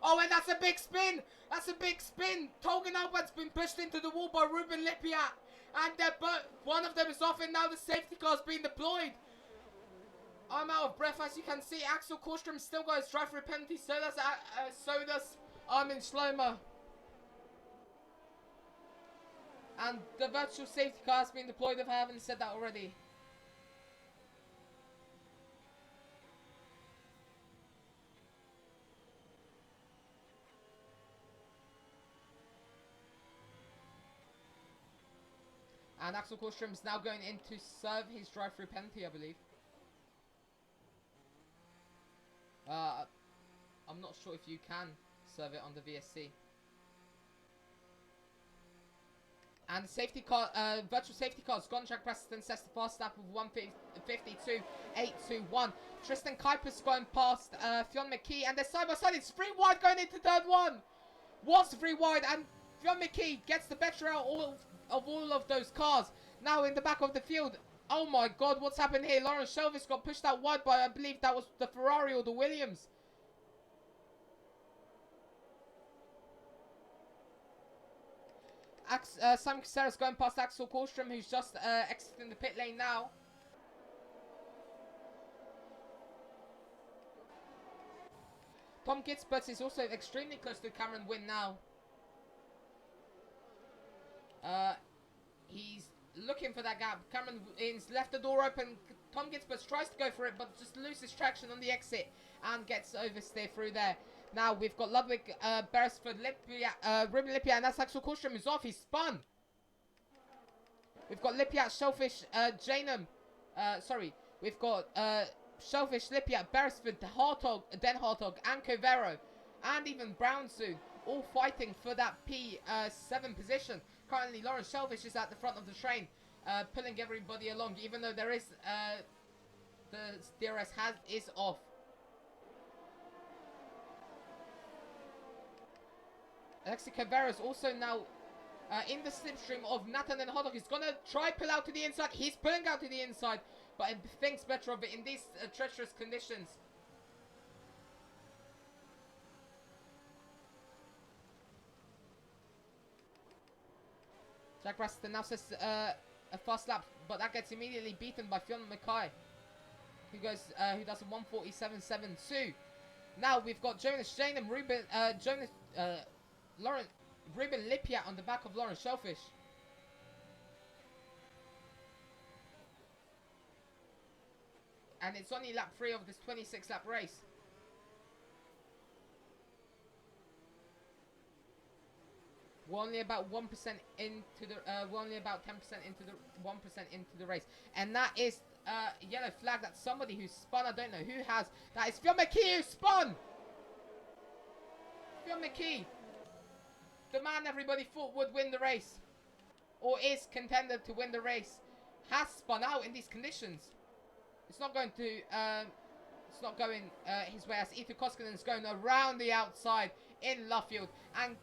Oh, and that's a big spin! That's a big spin! Tolga Nauban's been pushed into the wall by Ruben Lipia. And one of them is off, and now the safety car's being deployed. I'm out of breath, as you can see. Axel Kallström still got his drive-through penalty. So does Armin Schlomer. And the virtual safety car has been deployed, if I haven't said that already. And Axel Kallström is now going in to serve his drive-through penalty, I believe. I'm not sure if you can serve it on the VSC. And the safety car, virtual safety car has gone. Jack Preston sets the fast lap of 1:52.821. Tristan Kuipers going past Fionn McKee, and they're side by side. It's 3 wide going into turn 1. Was 3 wide, and Fionn McKee gets the better out of all of those cars. Now in the back of the field. Oh my god, what's happened here? Lawrence Shelvis got pushed out wide by, I believe that was the Ferrari or the Williams. Sam Caceres going past Axel Kallström, who's just exiting the pit lane now. Tom Gitzberts is also extremely close to Cameron Wynn now. He's looking for that gap. Cameron Wynn's left the door open. Tom Gitzberts tries to go for it, but just loses traction on the exit and gets oversteer through there. Now we've got Ludwig, Beresford, Ruben Lipia, and that's Axel Kallström who's off. He's spun. We've got Lipia, Shellfish, Janum. We've got Shellfish, Lipia, Beresford, Den Hartog, and Covero, and even Brown soon, all fighting for that P7 position. Currently, Lawrence Shellfish is at the front of the train, pulling everybody along, even though there is the DRS is off. Alexi Covero is also now in the slipstream of Nathan and Hodok. He's going to try pull out to the inside. He's pulling out to the inside, but he thinks better of it in these treacherous conditions. Jack Raston now says a fast lap, but that gets immediately beaten by Fionn McKay, who does a 1:47.72. Now we've got Jonas Janum, Ruben, Lawrence Ruben Lippiat on the back of Lawrence Shellfish. And it's only lap 3 of this 26 lap race. We're only about 1% into the we're only about 10% into the 1% into the race. And that is yellow flag. That's somebody who spun. I don't know who has. That is Phil McKee who spun. Phil McKee, the man everybody thought would win the race, or is contender to win the race, has spun out in these conditions. It's not going to it's not going his way, as Eetu Koskinen is going around the outside in Luffield. And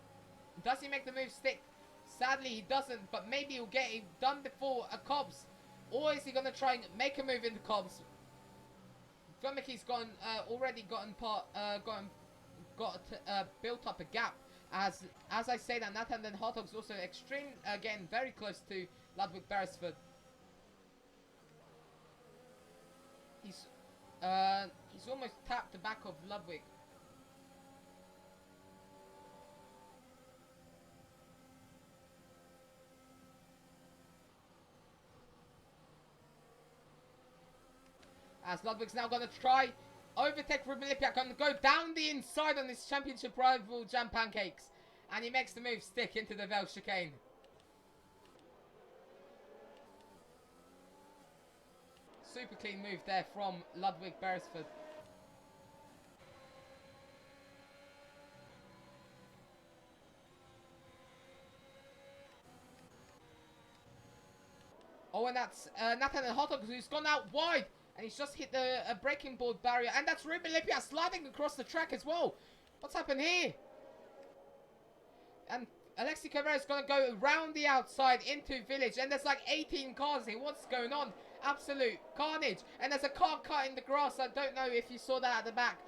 does he make the move stick? Sadly he doesn't, but maybe he'll get it done before a Cobbs. Or is he going to try and make a move into Cobbs? Phil McKee's already built up a gap. As I say that, Nathan Den Hartog's also extreme, again, very close to Ludwig Beresford. He's almost tapped the back of Ludwig. As Ludwig's now going to try overtake Ruben Lippiat, going to go down the inside on this championship rival Jam Pancakes. And he makes the move stick into the Vale chicane. Super clean move there from Ludwig Beresford. Oh, and that's Nathan and Hotdog, who's gone out wide. And he's just hit the breaking board barrier. And that's Ruben Lippiat sliding across the track as well. What's happened here? And Alexi Cabrera's going to go around the outside into Village. And there's like 18 cars here. What's going on? Absolute carnage. And there's a car cut in the grass. I don't know if you saw that at the back.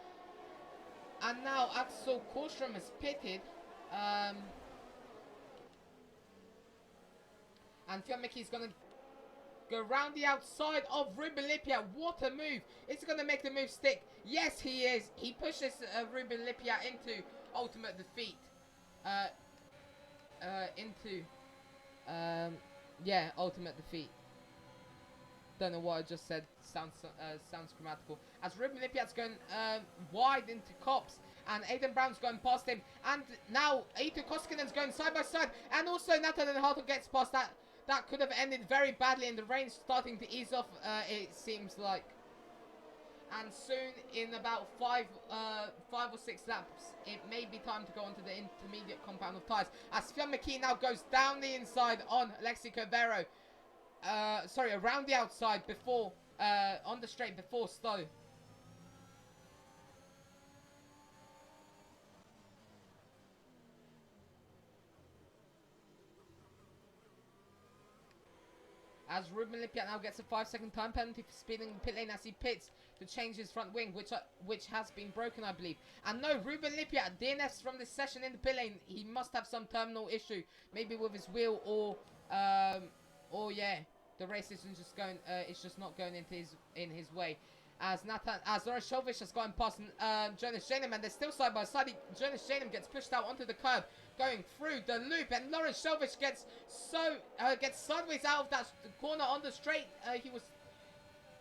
And now Axel Korstrom has pitted. And Phil McKee's going to go around the outside of Ruben Lippiat. What a move. Is he going to make the move stick? Yes, he is. He pushes Ruben Lippiat into ultimate defeat. Ultimate defeat. Don't know what I just said. Sounds grammatical. As Ruben Lippiat's going wide into Cops. And Aidan Brown's going past him. And now Eetu Koskinen's going side by side. And also Nathan and Hartle gets past that. That could have ended very badly, and the rain's starting to ease off, it seems like. And soon, in about 5 or 6 laps, it may be time to go onto the intermediate compound of tyres. As Phil McKee now goes down the inside on Alexi Covero. Around the outside before, on the straight before Stowe. As Ruben Lippiat now gets a 5-second time penalty for speeding the pit lane as he pits to change his front wing, which has been broken, I believe. And no, Ruben Lippiat DNFs from this session in the pit lane. He must have some terminal issue, maybe with his wheel, or the race isn't just going. It's just not going in his way. As Lawrence Shelvish has gone past Jonas Janum, and they're still side by side. Jonas Janum gets pushed out onto the curb, going through the loop, and Lawrence Shelvish gets sideways out of that corner on the straight. He was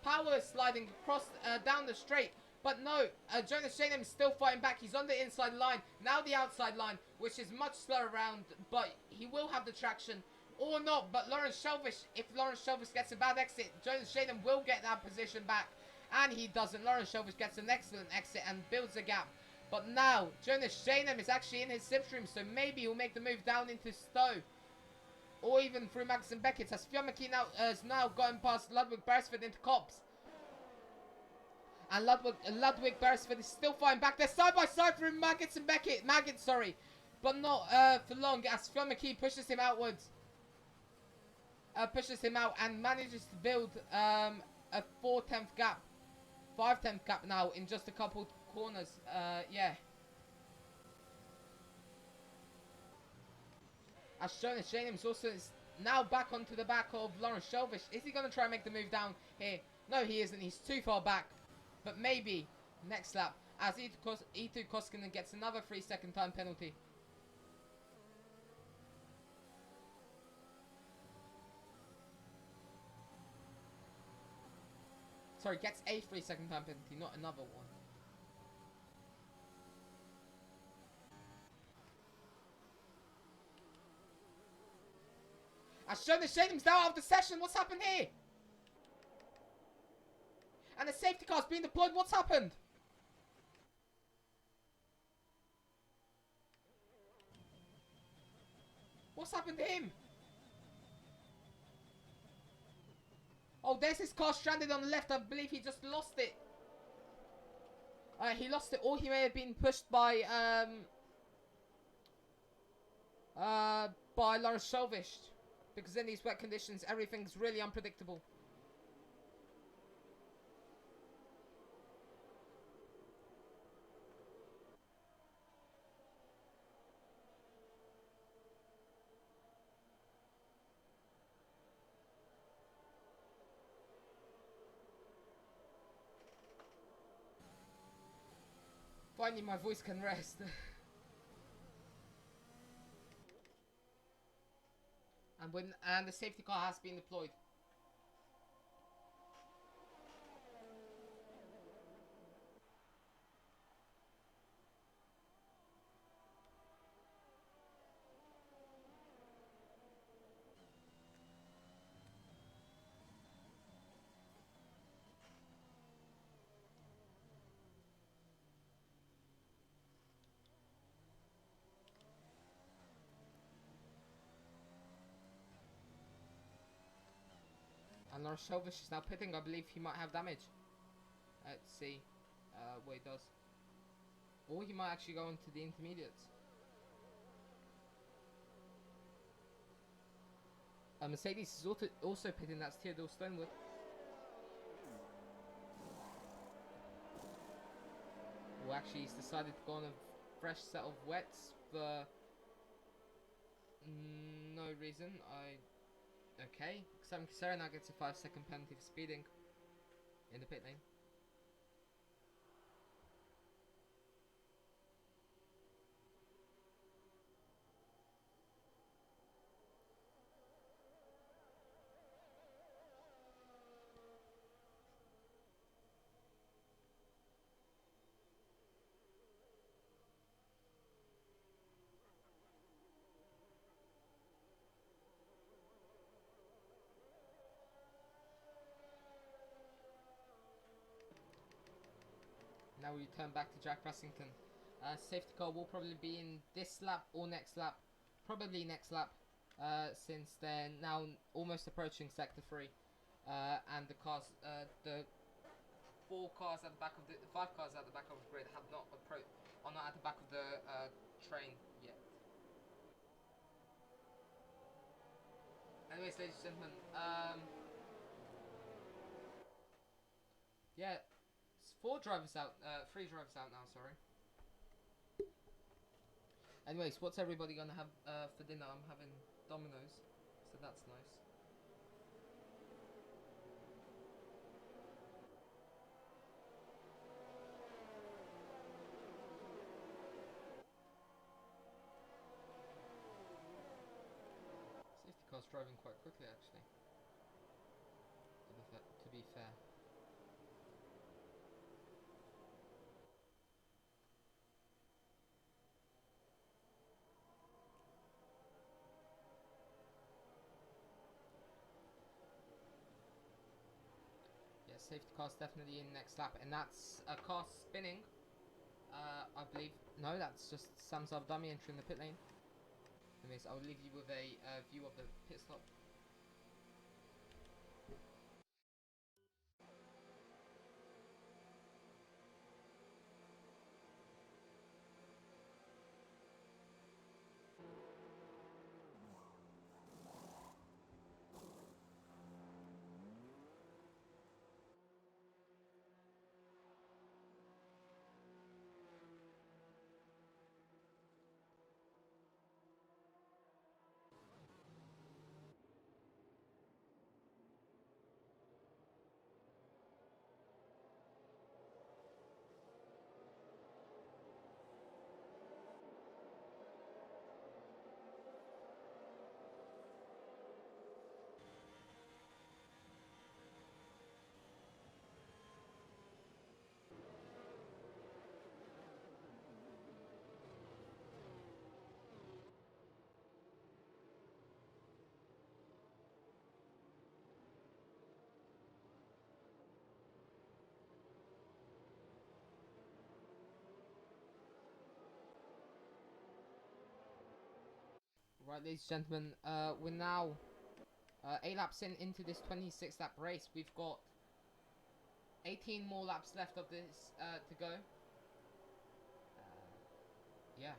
power sliding across down the straight, but no, Jonas Janum is still fighting back. He's on the inside line, now the outside line, which is much slower around, but he will have the traction. Or not, but if Lawrence Shelvish gets a bad exit, Jonas Janum will get that position back. And he doesn't. Lawrence Shelvish gets an excellent exit and builds a gap. But now, Jonas Janum is actually in his slipstream, so maybe he'll make the move down into Stowe. Or even through Max and Beckett. As Fionn McKee now has going past Ludwig Beresford into Cops. And Ludwig Beresford is still fighting back. They're side by side through Maggots and Beckett. But not for long, as Fionn McKee pushes him outwards. Pushes him out and manages to build a 4/10 gap. 5/10 gap now in just a couple corners. As Jonas Janum's also now back onto the back of Lawrence Shelvish. Is he going to try and make the move down here? No, he isn't. He's too far back. But maybe next lap, as Eetu Koskinen gets another 3-second time penalty. Sorry, gets a 3-second time penalty, not another one. As shown the Shading's now out of the session. What's happened here? And the safety car's being deployed. What's happened? What's happened to him? Oh, there's his car stranded on the left. I believe he just lost it. He lost it, or he may have been pushed by Lawrence Shelvish. Because in these wet conditions, everything's really unpredictable. Finally, my voice can rest. And the safety car has been deployed. And Lawrence Shelvish is now pitting. I believe he might have damage. Let's see. What he does. Or he might actually go into the intermediates. Mercedes is also pitting. That's Theodore Stonewood. Well, actually, he's decided to go on a fresh set of wets for no reason. Okay. Sam Kisera now gets a 5-second penalty for speeding in the pit lane. Now we turn back to Jack Brassington. Safety car will probably be in this lap or next lap. Probably next lap, since they're now almost approaching sector 3. And the cars, the 5 cars at the back of the grid have not approached, are not at the back of the train yet. Anyways, ladies and gentlemen, yeah. 3 drivers out now, sorry. Anyways, what's everybody gonna have for dinner? I'm having Domino's, so that's nice. Safety car's driving quite quickly, actually. To be fair. Yeah, safety car's definitely in next lap, and that's a car spinning. I believe. No, that's just Sam's dummy entering the pit lane. Anyways, I'll leave you with a view of the pit stop. Right, ladies and gentlemen, we're now 8 laps into this 26 lap race. We've got 18 more laps left of this to go. Yeah.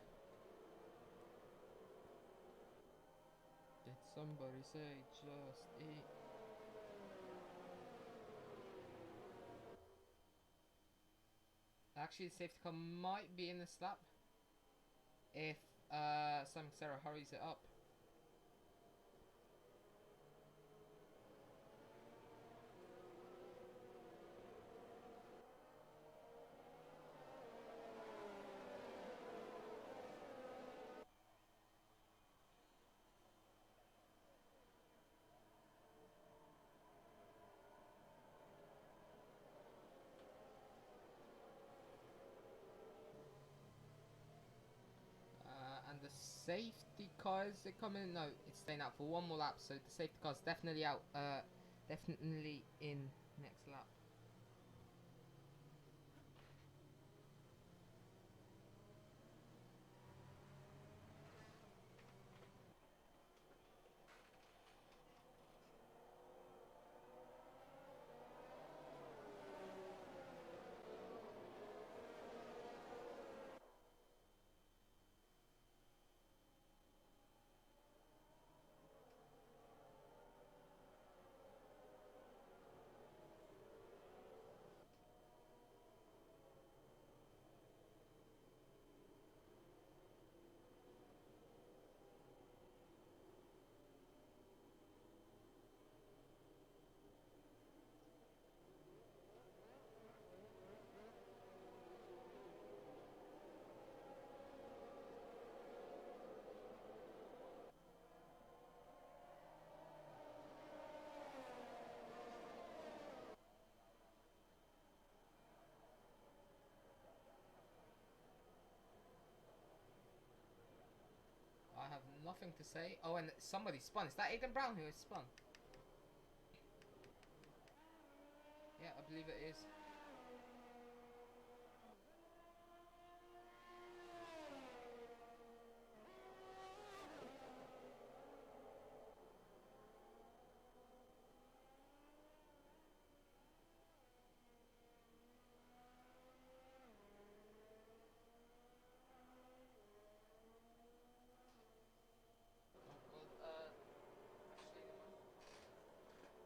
Did somebody say just eat? Actually, the safety car might be in this lap if Simon Sarah hurries it up. And the safety car, is it coming? No, it's staying out for one more lap, so the safety car's definitely out, definitely in next lap. I have nothing to say. Oh, and somebody spun. Is that Aiden Brown who has spun? Yeah, I believe it is.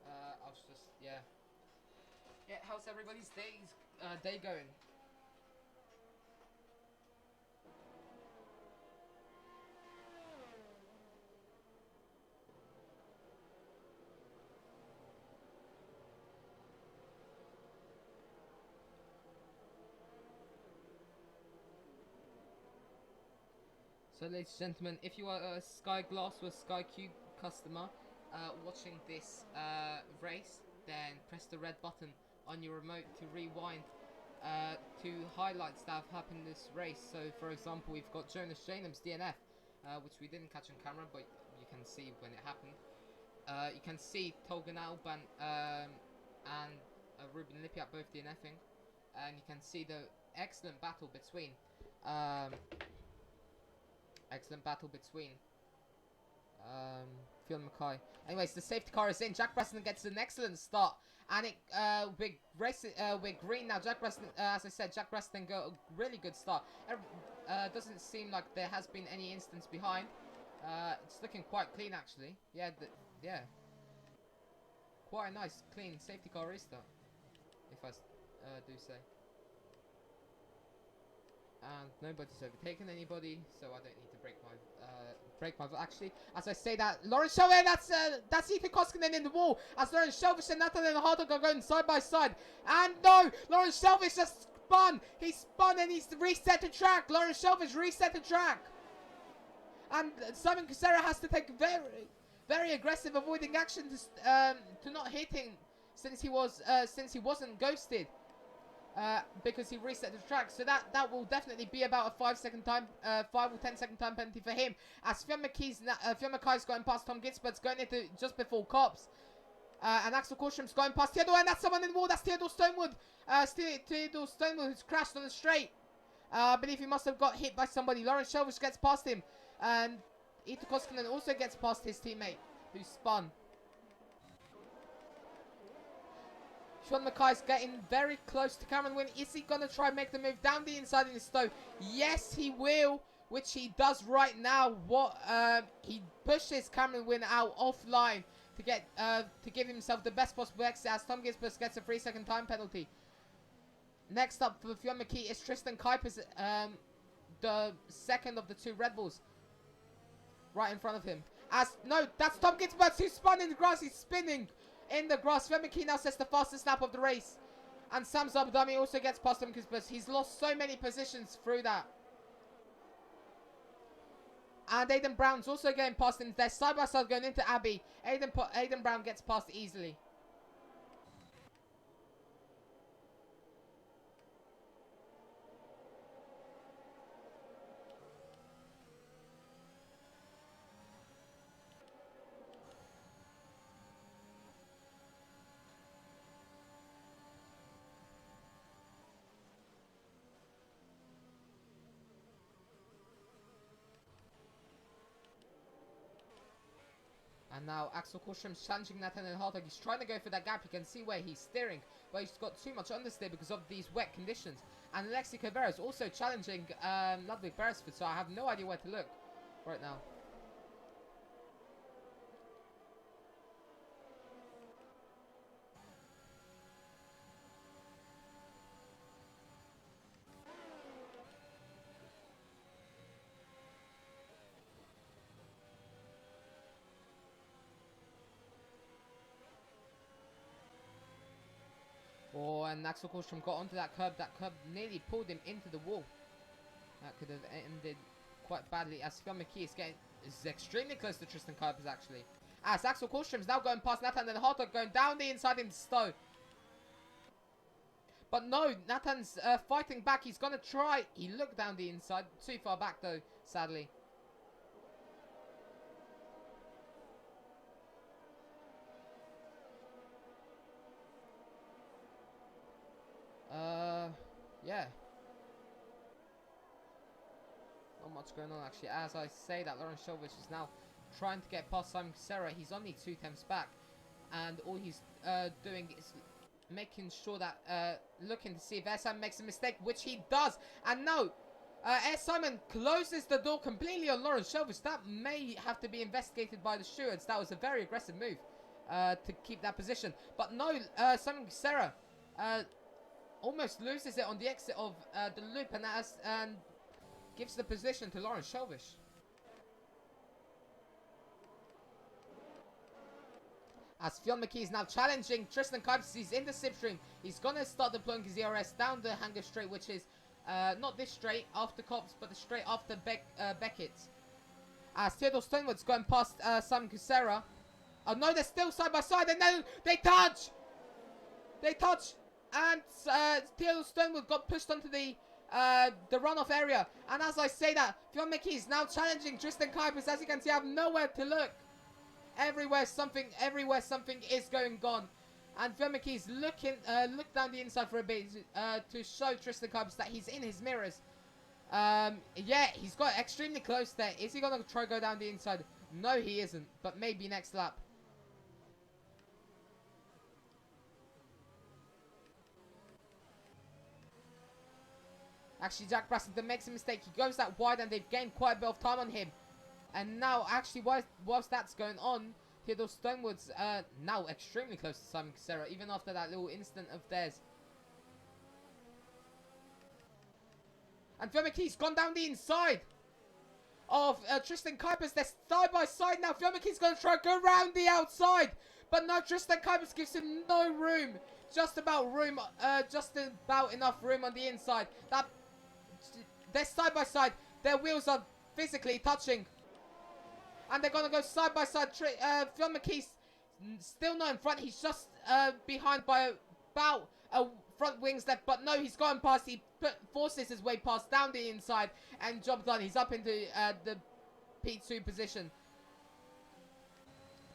I was just, yeah. Yeah, how's everybody's day going? So, ladies and gentlemen, if you are a Sky Glass or Sky Cube customer watching this race, then press the red button on your remote to rewind to highlights that have happened in this race. So, for example, we've got Jonas Janem's DNF, which we didn't catch on camera, but you can see when it happened. You can see Tolgan Alban and Ruben Lippiat both DNFing, and you can see the excellent battle between. Excellent battle between Phil Mackay. Anyways, the safety car is in. Jack Preston gets an excellent start, and it we're green now. Jack Preston, as I said, Jack Preston got a really good start. Doesn't seem like there has been any instance behind. It's looking quite clean actually. Yeah, yeah, quite a nice clean safety car restart, if I do say. And nobody's overtaken anybody, so I don't need to break my actually, as I say that, Lawrence Shelvey, that's Ethan Koskinen in the wall, as Lawrence Shelvey and Nathan and Hardog are going side by side, and no, Lawrence Shelvey just spun, he spun and he's reset the track. Lawrence Shelvey's reset the track, and Simon Casera has to take very aggressive avoiding action to not hit him, since he wasn't ghosted. Because he reset the track, so that will definitely be about a 5 or 10 second time penalty for him. As Fionn Mackay's going past Tom Ginsberg's going into just before cops, and Axel Korsham's going past Theodore, and that's someone in the wall. That's Theodore Stonewood. Theodore Stonewood, who's crashed on the straight. I believe he must have got hit by somebody. Lawrence Shelvish gets past him, and Ito Koskinen also gets past his teammate, who spun. Sean Mackay's getting very close to Cameron Wynn. Is he going to try and make the move down the inside in the Stowe? Yes, he will, which he does right now. He pushes Cameron Wynn out offline to get to give himself the best possible exit as Tom Gisbus gets a 3-second time penalty. Next up for Fionn McKee is Tristan Kuipers, the second of the two Red Bulls, right in front of him. No, that's Tom Gisbus who spun in the grass. He's spinning in the grass. Fionn McKee now sets the fastest lap of the race. And Sam Zabadami also gets past Tom Gisbus. He's lost so many positions through that. And Aiden Brown's also getting past him. They're side by side going into Abbey. Aiden Brown gets past easily. And now Axel Korstrom's challenging Nathaniel Hartog. He's trying to go for that gap. You can see where he's steering, but he's got too much understeer because of these wet conditions. And Alexi Cabrera is also challenging Ludwig Beresford, so I have no idea where to look right now. Oh, and Axel Korstrom got onto that curb. That curb nearly pulled him into the wall. That could have ended quite badly as Fionn McKee is extremely close to Tristan Kuipers actually. As Axel Korstrom's now going past Nathan and Hartog going down the inside into Stowe. But no, Nathan's fighting back. He's going to try. He looked down the inside. Too far back though, sadly. Yeah. Not much going on actually. As I say that, Lauren Shelvish is now trying to get past Simon Serra. He's only 2 tenths back. And all he's doing is making sure that, looking to see if Simon makes a mistake, which he does. And no, Simon closes the door completely on Lauren Shelvish. That may have to be investigated by the stewards. That was a very aggressive move to keep that position. But no, Simon Serra almost loses it on the exit of the loop and gives the position to Lawrence Shelvish. As Fionn McKee is now challenging Tristan Kuipers. He's in the slipstream. He's going to start deploying his ERS down the hanger straight, which is not this straight after Cops, but the straight after Beckett. As Theodore Stonewood's going past Simon Kucera. Oh no, they're still side by side, and then they touch! They touch! And Theodore Stonewood got pushed onto the runoff area. And as I say that, Fionn McKee is now challenging Tristan Kuipers. As you can see, I have nowhere to look. Everywhere something is going on. And Fionn McKee's look down the inside for a bit to show Tristan Kuipers that he's in his mirrors. Yeah, he's got extremely close there. Is he going to try to go down the inside? No, he isn't. But maybe next lap. Actually, Jack Brassington makes a mistake. He goes that wide and they've gained quite a bit of time on him. And now, actually, whilst that's going on, Theodore Stonewood's now extremely close to Simon Kucera, even after that little incident of theirs. And Fionn McKee's gone down the inside of Tristan Kuipers. They're side by side now. Fionn McKee's going to try to go around the outside. But no, Tristan Kuipers gives him no room. Just about enough room on the inside. They're side by side. Their wheels are physically touching. And they're going to go side by side. Fionn McKee's still not in front. He's just behind by about a front wings left. But no, he's gone past. He forces his way past down the inside. And job done. He's up into the P2 position.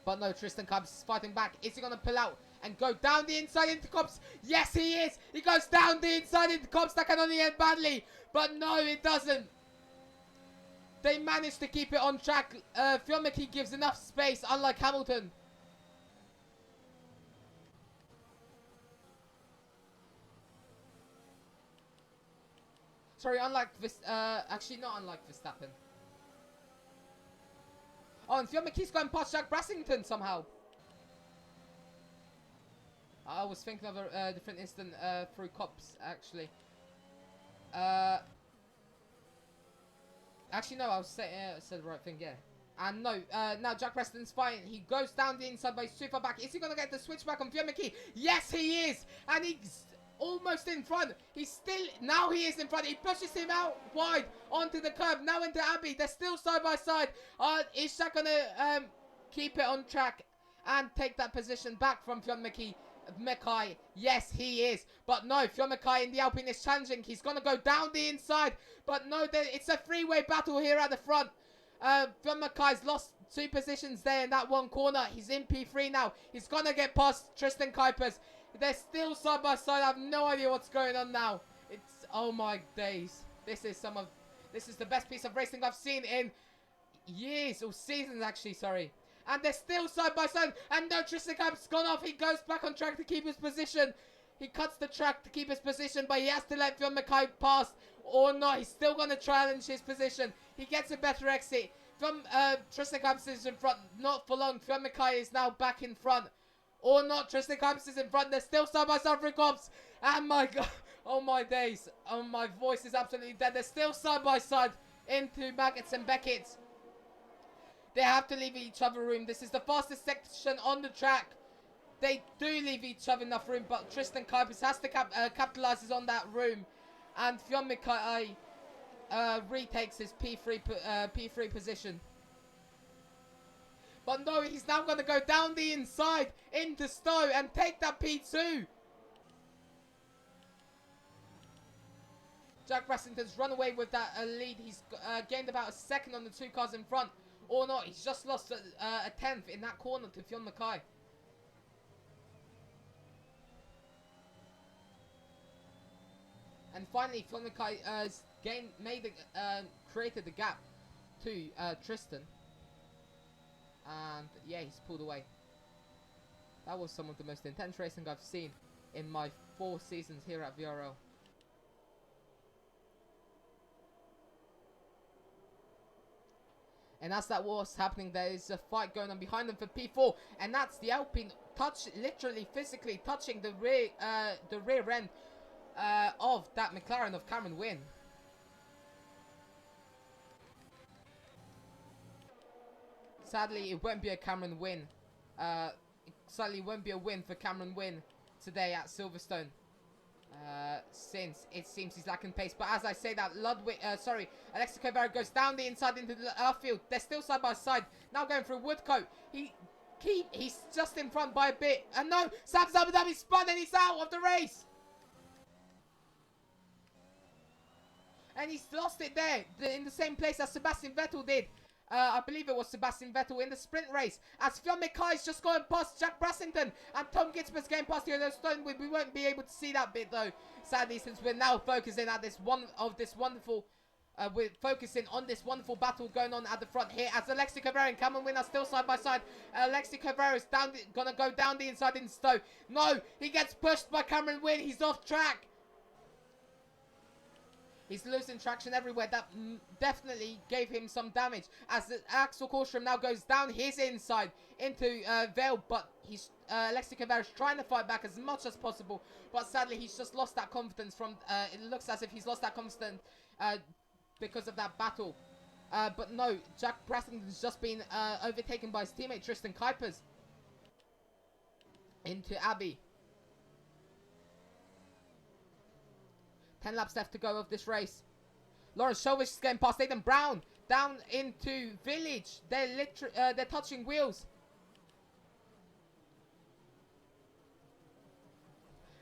But no, Tristan Kuipers is fighting back. Is he going to pull out and go down the inside into Cops? Yes, he is. He goes down the inside into Cops. That can only end badly. But no, it doesn't. They managed to keep it on track. Fiumicki gives enough space, unlike Hamilton. Sorry, actually not unlike Verstappen. Oh, and Fiumicki's going past Jack Brassington somehow. I was thinking of a different incident through cops, actually. Actually, no, I was said the right thing, yeah. And no, now Jack Preston's fighting. He goes down the inside by super back. Is he going to get the switchback on Fiumicki? Yes, he is. And he's almost in front. Now he is in front. He pushes him out wide onto the curb. Now into Abbey. They're still side by side. Is Jack going to keep it on track and take that position back from Fiumicki? Mekai, yes, he is. But no, Fiumicki in the Alpine is challenging. He's going to go down the inside. But no, it's a three-way battle here at the front. Fiumicki's lost 2 positions there in that one corner. He's in P3 now. He's going to get past Tristan Kuipers. They're still side by side. I have no idea what's going on now. Oh my days. This is the best piece of racing I've seen in years, or seasons actually, sorry. And they're still side by side. And no, Tristan Kuiper's gone off. He goes back on track to keep his position. He cuts the track to keep his position, but he has to let Fiumicki pass or not. He's still going to challenge his position. He gets a better exit. Tristan Kuiper is in front, not for long. Fiumicki is now back in front. Or not, Tristan Kuiper is in front. They're still side by side for cops. And my God, oh my days. Oh, my voice is absolutely dead. They're still side by side into Maggots and Beckett. They have to leave each other room. This is the fastest section on the track. They do leave each other enough room, but Tristan Kuipers has to capitalizes on that room. And Fiumicki retakes his P3 position. But no, he's now going to go down the inside into Stowe and take that P2. Jack Brassington's run away with that lead. He's gained about a second on the 2 cars in front. Or not, he's just lost a 10th in that corner to Fiumicki. And finally, Fiumicki created the gap to Tristan. And yeah, he's pulled away. That was some of the most intense racing I've seen in my 4 seasons here at VRL. And as that was happening, there is a fight going on behind them for P4, and that's the Alpine literally physically touching the rear end of that McLaren of Cameron Wynne. Sadly, it won't be a Cameron Wynne. Sadly, it won't be a win for Cameron Wynne today at Silverstone. Since it seems he's lacking pace. But as I say that, Alexis Covera goes down the inside into the outfield. They're still side by side. Now going through Woodcote. He's just in front by a bit. And no, Sam Zabadami spun and he's out of the race. And he's lost it there, in the same place as Sebastian Vettel did. I believe it was Sebastian Vettel in the sprint race. As Fiumicki is just going past Jack Brassington. And Tom Gitzman's going past Silverstone. We won't be able to see that bit though. Sadly, since we're now focusing at we're focusing on this wonderful battle going on at the front here. As Alexis Covera and Cameron Wynne are still side by side. Alexis Covera is gonna go down the inside in Stowe. No, he gets pushed by Cameron Wynne. He's off track. He's losing traction everywhere. That definitely gave him some damage. As Axel Korstrom now goes down his inside into Vale. But Alexis Covera is trying to fight back as much as possible. But sadly, he's just lost that confidence from... it looks as if he's lost that confidence because of that battle. But no, Jack Brassington's just been overtaken by his teammate Tristan Kuipers. Into Abbey. 10 laps left to go of this race. Lawrence Shelvish is getting past Aidan Brown. Down into Village. They're touching wheels.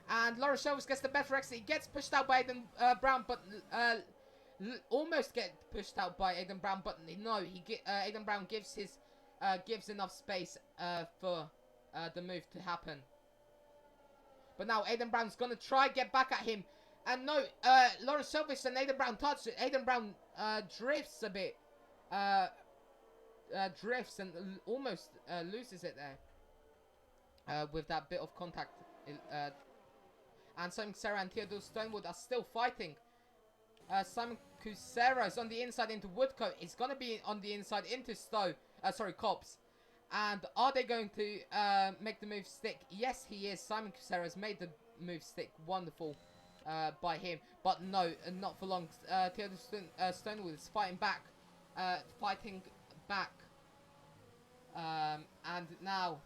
And Lawrence Shelvish gets the better exit. He gets pushed out by Aidan Brown, but almost get pushed out by Aidan Brown. But no, Aidan Brown gives enough space for the move to happen. But now Aidan Brown's gonna try get back at him. And no, Lawrence Shelvish and Aidan Brown touch it. Aidan Brown drifts a bit. uh, drifts and almost loses it there with that bit of contact. And Simon Cusera and Theodore Stonewood are still fighting. Simon Cusera is on the inside into Woodcote. It's going to be on the inside into Cops. And are they going to make the move stick? Yes, he is. Simon Cusera has made the move stick. Wonderful by him. But no, not for long. Theodore Stonewood is fighting back. And now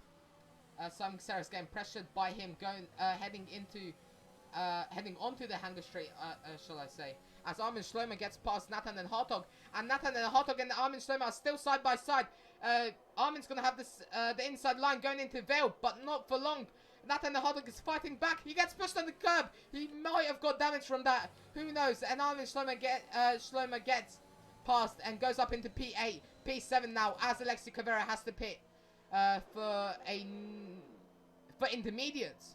Simon Cusera is getting pressured by him, heading onto the Hanger Straight, shall I say. As Armin Schlomer gets past Nathan and Hartog. And Nathan and Hartog and Armin Schlomer are still side by side. Armin's going to have this, the inside line going into Vale, but not for long. Nathan and Hartog is fighting back. He gets pushed on the curb. He might have got damage from that. Who knows? And Armin Schlomer gets past and goes up into P8, P7 now, as Alexi Cavera has to pit for intermediates.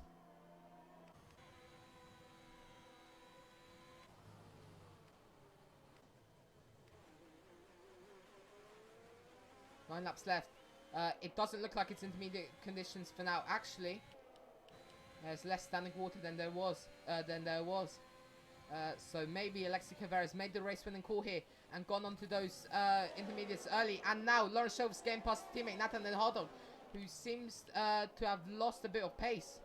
Nine laps left. It doesn't look like it's intermediate conditions for now. Actually, there's less standing water than there was. So maybe Alexi Cavera's made the race-winning call here and gone on to those intermediates early. And now Lawrence Shelv's getting past his teammate Nathan and Hardog, who seems to have lost a bit of pace.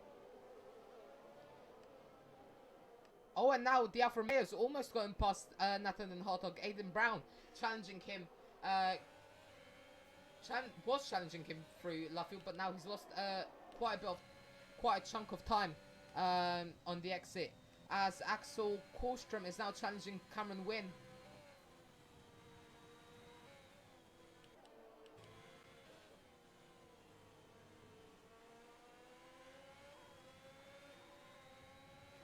Oh, and now the Alfa Romeo's almost gotten past Nathan and Hardog. Aiden Brown challenging him. Was challenging him through Luffield, but now he's lost quite a chunk of time on the exit. As Axel Korstrom is now challenging Cameron Wynn.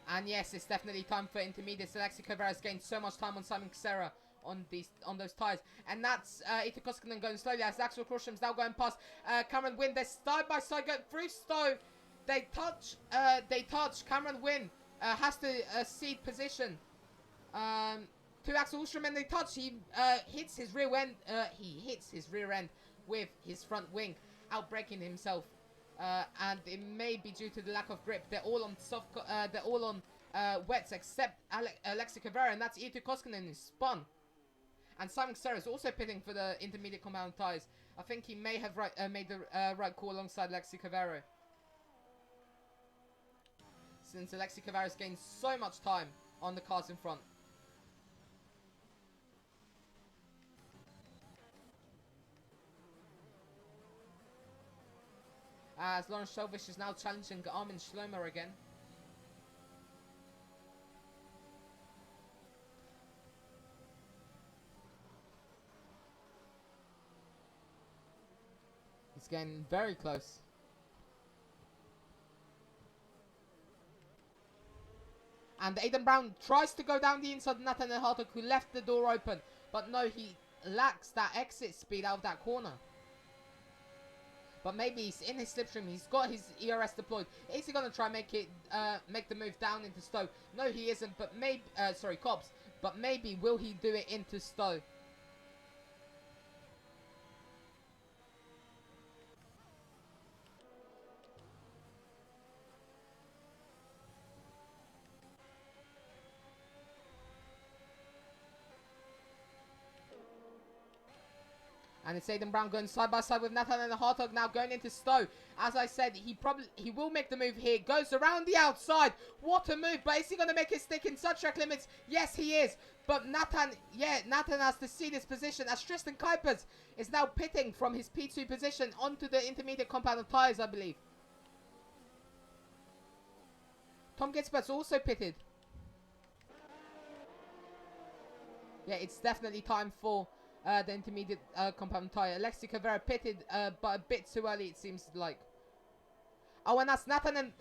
And yes, it's definitely time for intermediates. Alexi Cavera has gained so much time on Simon Cusera on those tyres. And that's Ito Koskinen going slowly as Axel Korstrom's now going past Cameron Wynn. They're side by side going through Stowe. They touch. Cameron Wynn has to cede position to Axel Ostrom, and they touch. He hits his rear end. He hits his rear end with his front wing, outbraking himself. And it may be due to the lack of grip. They're all on wets except Alexi Cavera, and that's Ito Koskinen who's spun. And Simon Cusera is also pitting for the intermediate compound tyres. I think he may have made the right call alongside Alexi Cavera, since Alexi Cavera has gained so much time on the cars in front. As Lawrence Shelvish is now challenging Armin Schlomer again. He's getting very close. And Aiden Brown tries to go down the inside of Nathaniel Hartog, who left the door open. But no, he lacks that exit speed out of that corner. But maybe he's in his slipstream. He's got his ERS deployed. Is he going to try and make the move down into Stowe? No, he isn't. But maybe, Cobbs. But maybe will he do it into Stowe? And it's Aiden Brown going side by side with Nathan and Hartog now going into Stowe. As I said, he will make the move here. Goes around the outside. What a move. But is he going to make it stick in such track limits? Yes, he is. But Nathan has to see this position as Tristan Kuipers is now pitting from his P2 position onto the intermediate compound of tyres, I believe. Tom Gitzbert's also pitted. Yeah, it's definitely time for the intermediate compound tyre. Alexi Cavera pitted, but a bit too early, it seems like. Oh, and that's Nathan and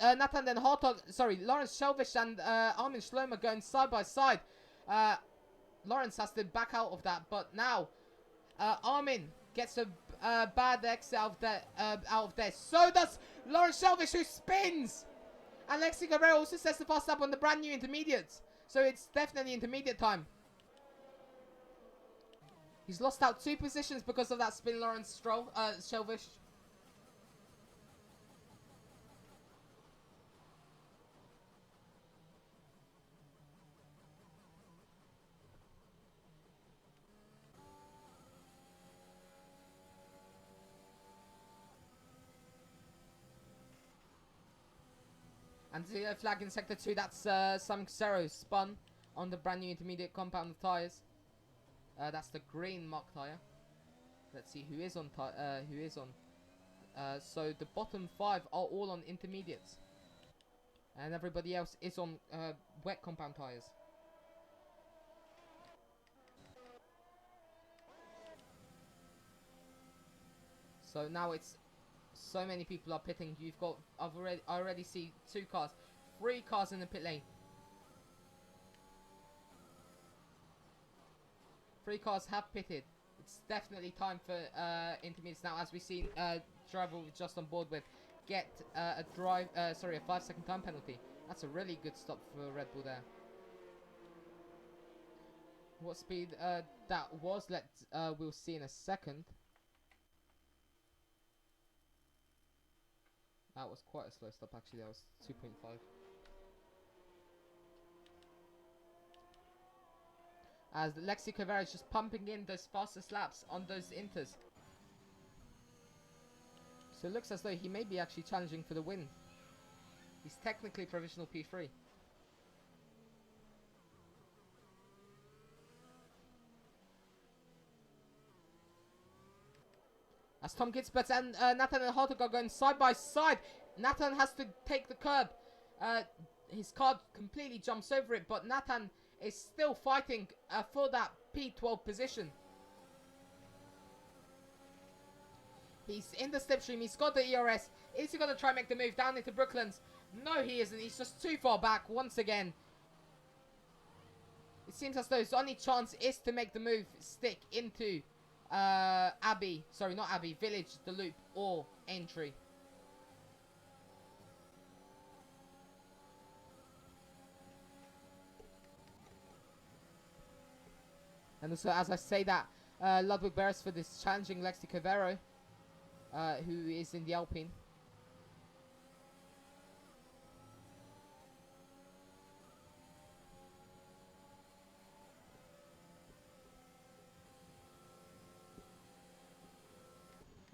Hartog. Sorry, Lawrence Shelvish and Armin Schlomer going side by side. Lawrence has to back out of that, but now Armin gets a bad exit out of there. So does Lawrence Shelvish, who spins. And Alexi Cavera also sets the fast up on the brand new intermediates. So it's definitely intermediate time. He's lost out 2 positions because of that spin, Lawrence Stroll, Shelvish. And the flag in sector 2, that's Sam Xero spun on the brand new intermediate compound of tyres. That's the green mark tyre. Let's see who is on so the bottom 5 are all on intermediates. And everybody else is on wet compound tyres. So now it's so many people are pitting. You've got I already see 2 cars, 3 cars in the pit lane. 3 cars have pitted. It's definitely time for intermediates now, as we see driver we're just on board with get a 5-second time penalty. That's a really good stop for Red Bull there. What speed that was, we'll see in a second. That was quite a slow stop actually. That was 2.5. As Lexi Cavera is just pumping in those fastest laps on those inters. So it looks as though he may be actually challenging for the win. He's technically provisional P3. As Tom Gitzbert and Nathan and Hartog are going side by side. Nathan has to take the curb. His car completely jumps over it, but Nathan is still fighting for that P12 position. He's in the slipstream. He's got the ERS. Is he going to try and make the move down into Brooklands? No, he isn't. He's just too far back once again. It seems as though his only chance is to make the move stick into Abbey. Sorry, not Abbey. Village, the loop, or entry. And also, as I say that, Ludwig Beresford is challenging Lexi Cavero, who is in the Alpine.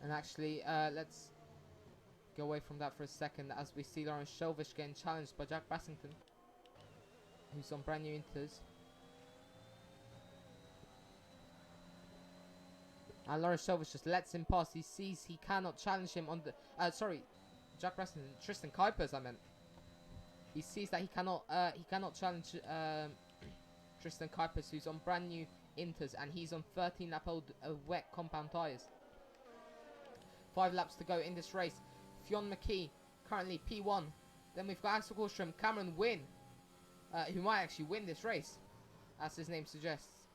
And actually, let's go away from that for a second as we see Lawrence Shelvish getting challenged by Jack Bassington, who's on brand new inters. And Lawrence Shelvish just lets him pass. He sees he cannot challenge him on the... Jack Bassington, Tristan Kuipers, I meant. He sees that he cannot challenge Tristan Kuipers, who's on brand new inters, and he's on 13 lap old wet compound tyres. 5 laps to go in this race. Fionn McKee, currently P1. Then we've got Axel Korstrom, Cameron Wynn, who might actually win this race, as his name suggests.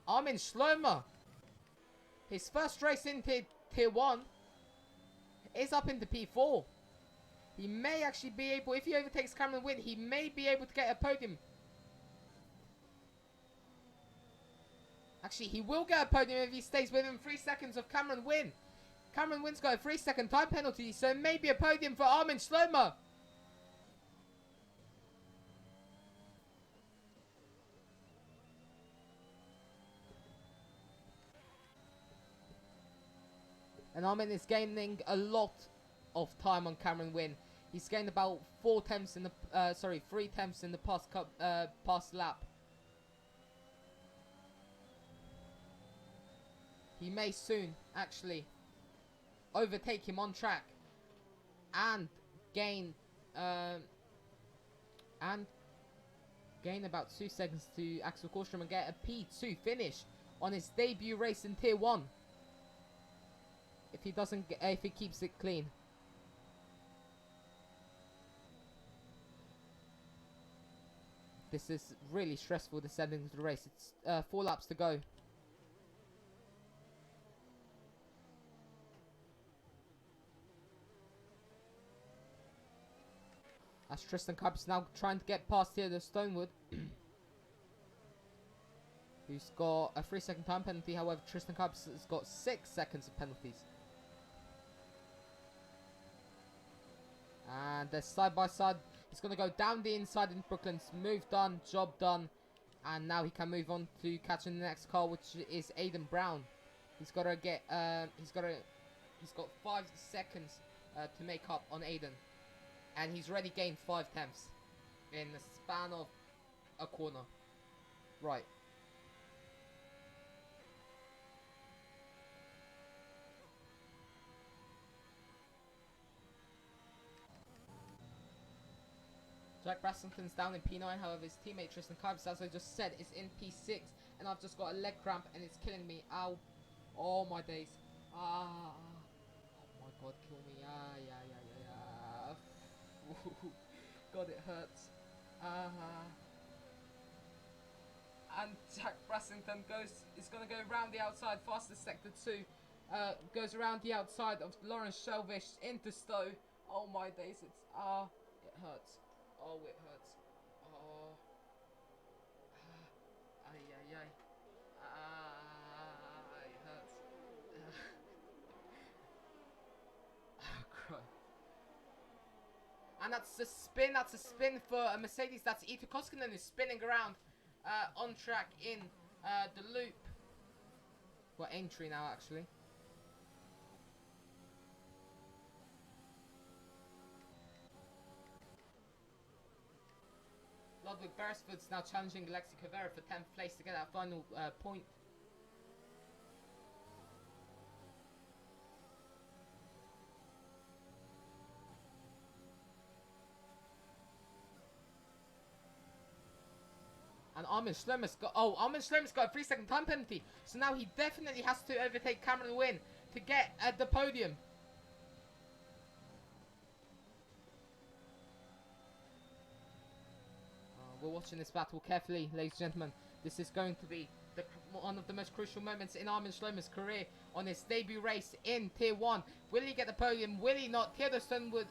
Armin Schlomer, his first race in Tier 1, is up into P4. He may actually be able, if he overtakes Cameron Wynn, he may be able to get a podium. Actually, he will get a podium if he stays within 3 seconds of Cameron Wynn. Cameron Wynn's got a 3-second time penalty, so maybe a podium for Armin Schlomer. And Armin is gaining a lot of time on Cameron Wynn. He's gained about 3 tenths in the past lap. He may soon actually overtake him on track and gain about 2 seconds to Axel Korstrom and get a P2 finish on his debut race in Tier 1. If he keeps it clean. This is really stressful descending into the race. It's 4 laps to go. As Tristan Kuipers now trying to get past here to Stonewood. who's got a 3-second time penalty. However, Tristan Kuipers has got 6 seconds of penalties. And they're side by side. He's going to go down the inside in Brooklyn's move done, job done. And now he can move on to catching the next car, which is Aiden Brown. He's got to get, he's got 5 seconds to make up on Aiden. And he's already gained 5 tenths in the span of a corner. Right. Jack Brassington's down in P9, however his teammate Tristan Kuipers, as I just said, is in P6. And I've just got a leg cramp and it's killing me. Ow. Oh my days. Ah. Oh my god, kill me. Ah, yeah. God, it hurts. And Jack Brassington is going to go around the outside, fastest sector 2. Goes around the outside of Lawrence Shelvish into Stowe. Oh my days, it hurts. Oh, it hurts. Oh. Ay. It hurts. Oh, Christ. And that's a spin for a Mercedes. That's Ito Koskinen who's spinning around on track in the loop. Well, entry now, actually. Ludwig Beresford's now challenging Alexi Cavera for 10th place to get that final point. And Armin Schlemmer's got a 3-second time penalty. So now he definitely has to overtake Cameron Wynn to get at the podium. We're watching this battle carefully, ladies and gentlemen. This is going to be one of the most crucial moments in Armin Schlemmer's career on his debut race in Tier 1. Will he get the podium? Will he not? Silverstone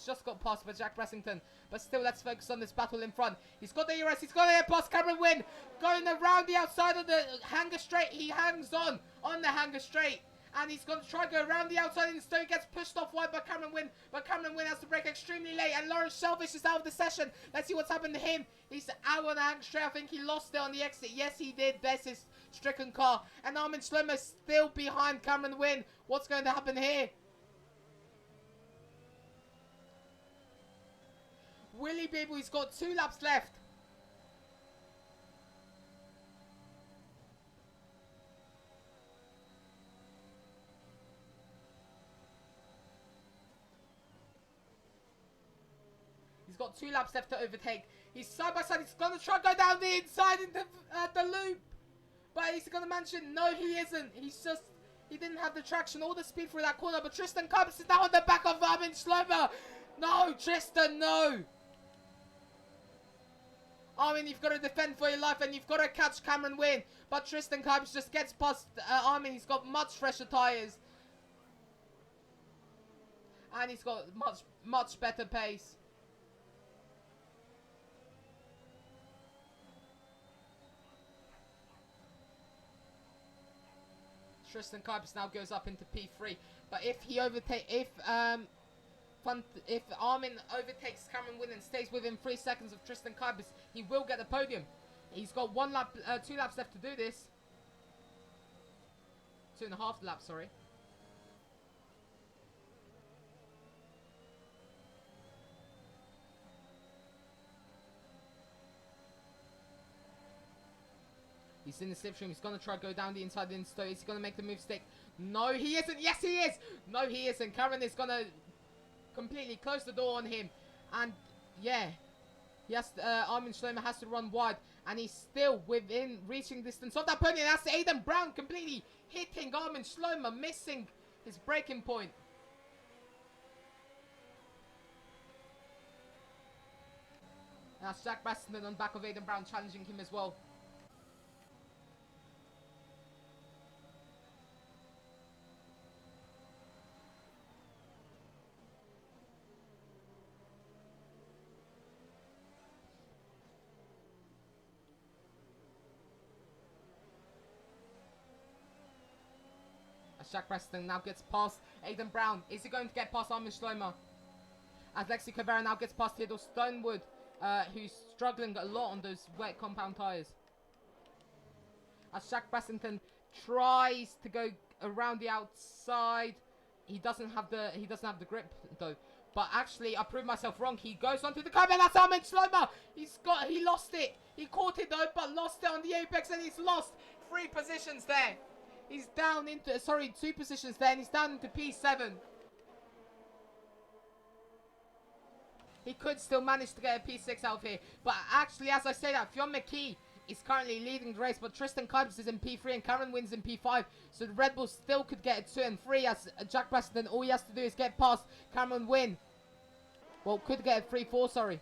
just got passed by Jack Brassington. But still, let's focus on this battle in front. He's got the ERS. He's got to get past Cameron Wynn. Going around the outside of the hanger straight. He hangs on the hanger straight. And he's going to try to go around the outside and Stowe gets pushed off wide by Cameron Wynn. But Cameron Wynn has to brake extremely late. And Lawrence Shelvish is out of the session. Let's see what's happened to him. He's out on the hang straight. I think he lost it on the exit. Yes, he did. There's his stricken car. And Armin Schlemmer still behind Cameron Wynn. What's going to happen here? Will he be able? He's got 2 laps left. He's got 2 laps left to overtake. He's side by side. He's going to try to go down the inside into the loop. But he's going to mention, no, he isn't. He didn't have the traction or the speed through that corner. But Tristan Kuipers is now on the back of Armin Schlemmer. No, Tristan, no. Armin, you've got to defend for your life and you've got to catch Cameron Wynn. But Tristan Kuipers just gets past Armin. He's got much fresher tyres. And he's got much better pace. Tristan Kuipers now goes up into P3, but if Armin overtakes Cameron Wynn and stays within 3 seconds of Tristan Kuipers, he will get the podium. He's got 2 laps left to do this. 2.5 laps, sorry. He's in the slipstream. He's going to try to go down the inside in Stowe. Is he going to make the move stick? No, he isn't. Yes, he is. No, he isn't. Cameron is going to completely close the door on him. And, yeah. Armin Schlemmer has to run wide. And he's still within reaching distance of that podium. That's Aiden Brown completely hitting Armin Schlemmer, missing his braking point. That's Jack Brassington on back of Aiden Brown challenging him as well. As Jack Preston now gets past Aidan Brown. Is he going to get past Armin Schleimer? As Lexi Cabrera now gets past Theodore Stonewood, who's struggling a lot on those wet compound tyres. As Jack Brassington tries to go around the outside, he doesn't have the grip though. But actually, I proved myself wrong. He goes onto the curb, and that's Armin Schleimer. He lost it. He caught it though, but lost it on the apex, and he's lost 3 positions there. He's down into 2 positions there, and he's down into P7. He could still manage to get a P6 out of here. But actually, as I say that, Fionn McKee is currently leading the race. But Tristan Kuipers is in P3 and Cameron Wynn's in P5. So the Red Bulls still could get a 2 and 3 as Jack Preston. All he has to do is get past Cameron Wynn. Well, could get a 3-4, sorry.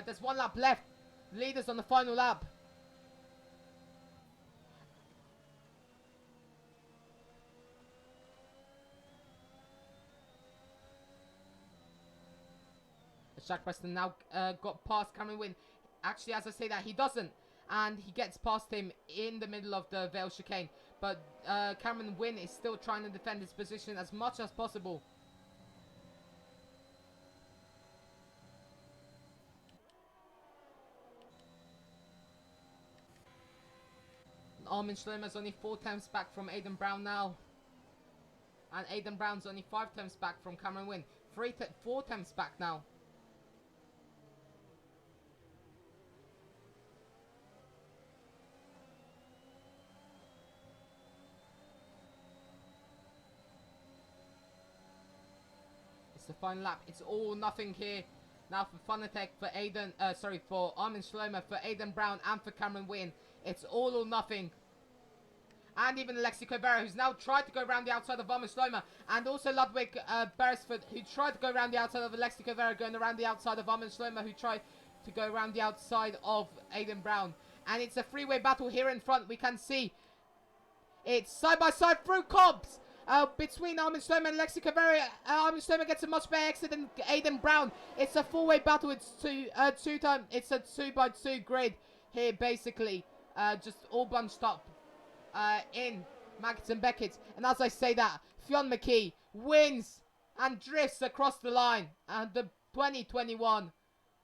There's 1 lap left. Leaders on the final lap. Jack Preston now got past Cameron Wynn. Actually, as I say that, he doesn't. And he gets past him in the middle of the Vale chicane. But Cameron Wynn is still trying to defend his position as much as possible. Armin Schleimer's only 4 times back from Aidan Brown now. And Aidan Brown's only 5 times back from Cameron Wynn. 4 times back now. It's the final lap. It's all or nothing here. Now for Funatech, for Armin Schleimer, for Aidan Brown, and for Cameron Wynn. It's all or nothing. And even Alexi Cabrera, who's now tried to go around the outside of Armin Schleimer. And also Ludwig Beresford, who tried to go around the outside of Alexi Cabrera, going around the outside of Armin Schleimer, who tried to go around the outside of Aidan Brown. And it's a three-way battle here in front. We can see it's side-by-side through Cobbs. Between Armin Schleimer and Alexi Cabrera. Armin Schleimer gets a much better exit than Aidan Brown. It's a 4-way battle. It's it's a 2x2 grid here, basically. Just all bunched up in Maggots and Beckett. And as I say that, Fionn McKee wins and drifts across the line. And the 2021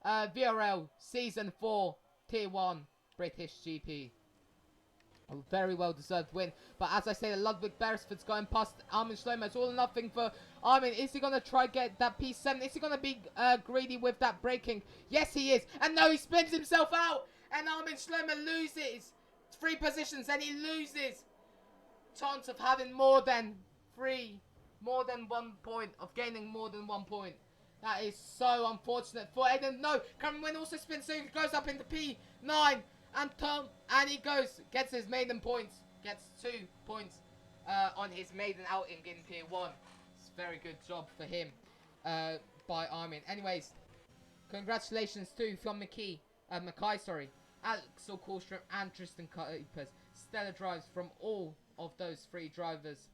VRL Season 4 Tier 1 British GP. A very well deserved win. But as I say, Ludwig Beresford's going past Armin Schleimer. It's all or nothing for Armin. Is he going to try get that P7? Is he going to be greedy with that braking? Yes, he is. And no, he spins himself out. And Armin Schleimer loses 3 positions. And he loses chance of having more than 1 point. Of gaining more than 1 point. That is so unfortunate for Aidan. No, Cameron Wynn also spins. So he goes up into P9. And he gets his maiden points, gets 2 points on his maiden outing in Tier 1. It's a very good job for him by Armin. Anyways, congratulations to Fionn Mackay, Axel Kallstrom and Tristan Kuipers. Stellar drives from all of those 3 drivers.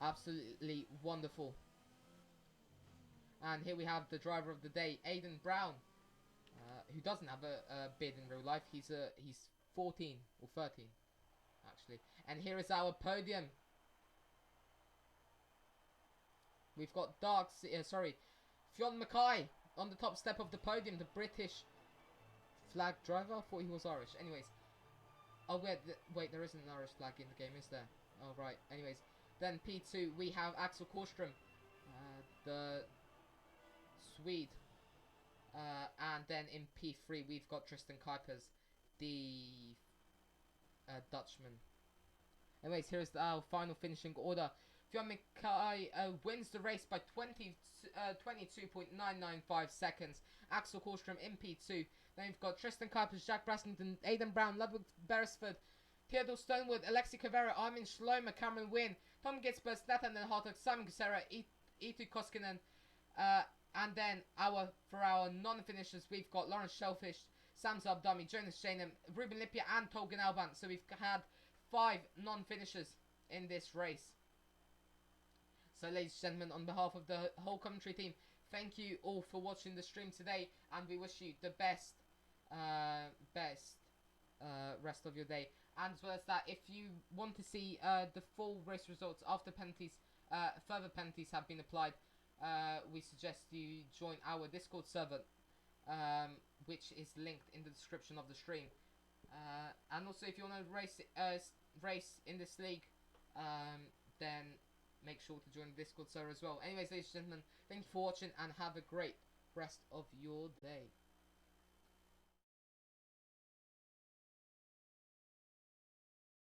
Absolutely wonderful. And here we have the driver of the day, Aidan Brown. Who doesn't have a bid in real life. He's 14 or 13 actually. And here is our podium. We've got Fionn Mackay on the top step of the podium, the British flag driver. I thought he was Irish. Anyways, oh wait, there isn't an Irish flag in the game, is there? Oh right. Anyways, then P2 we have Axel Kallstrom, the Swede. And then in P3 we've got Tristan Kuipers, the Dutchman. Anyways, here's our final finishing order. Fionn Mackay wins the race by 22.995 seconds. Axel Kallstrom in P2. Then we've got Tristan Kuipers, Jack Brassington, Aidan Brown, Ludwig Beresford, Theodore Stonewood, Alexi Cabrera, Armin Schleimer, Cameron Wynn, Tom Gitzberg, Nathan Den Hartog, Simon Kucera, Eetu Koskinen. And then for our non-finishers, we've got Lawrence Shellfish, Sam Zabdami, Jonas Janum, Ruben Lipia, and Tolgan Alban. So we've had 5 non-finishers in this race. So ladies and gentlemen, on behalf of the whole commentary team, thank you all for watching the stream today. And we wish you the best rest of your day. And as well as that, if you want to see the full race results after penalties, further penalties have been applied, we suggest you join our Discord server, which is linked in the description of the stream. And also, if you want to race in this league, then make sure to join the Discord server as well. Anyways, ladies and gentlemen, thank you for watching and have a great rest of your day.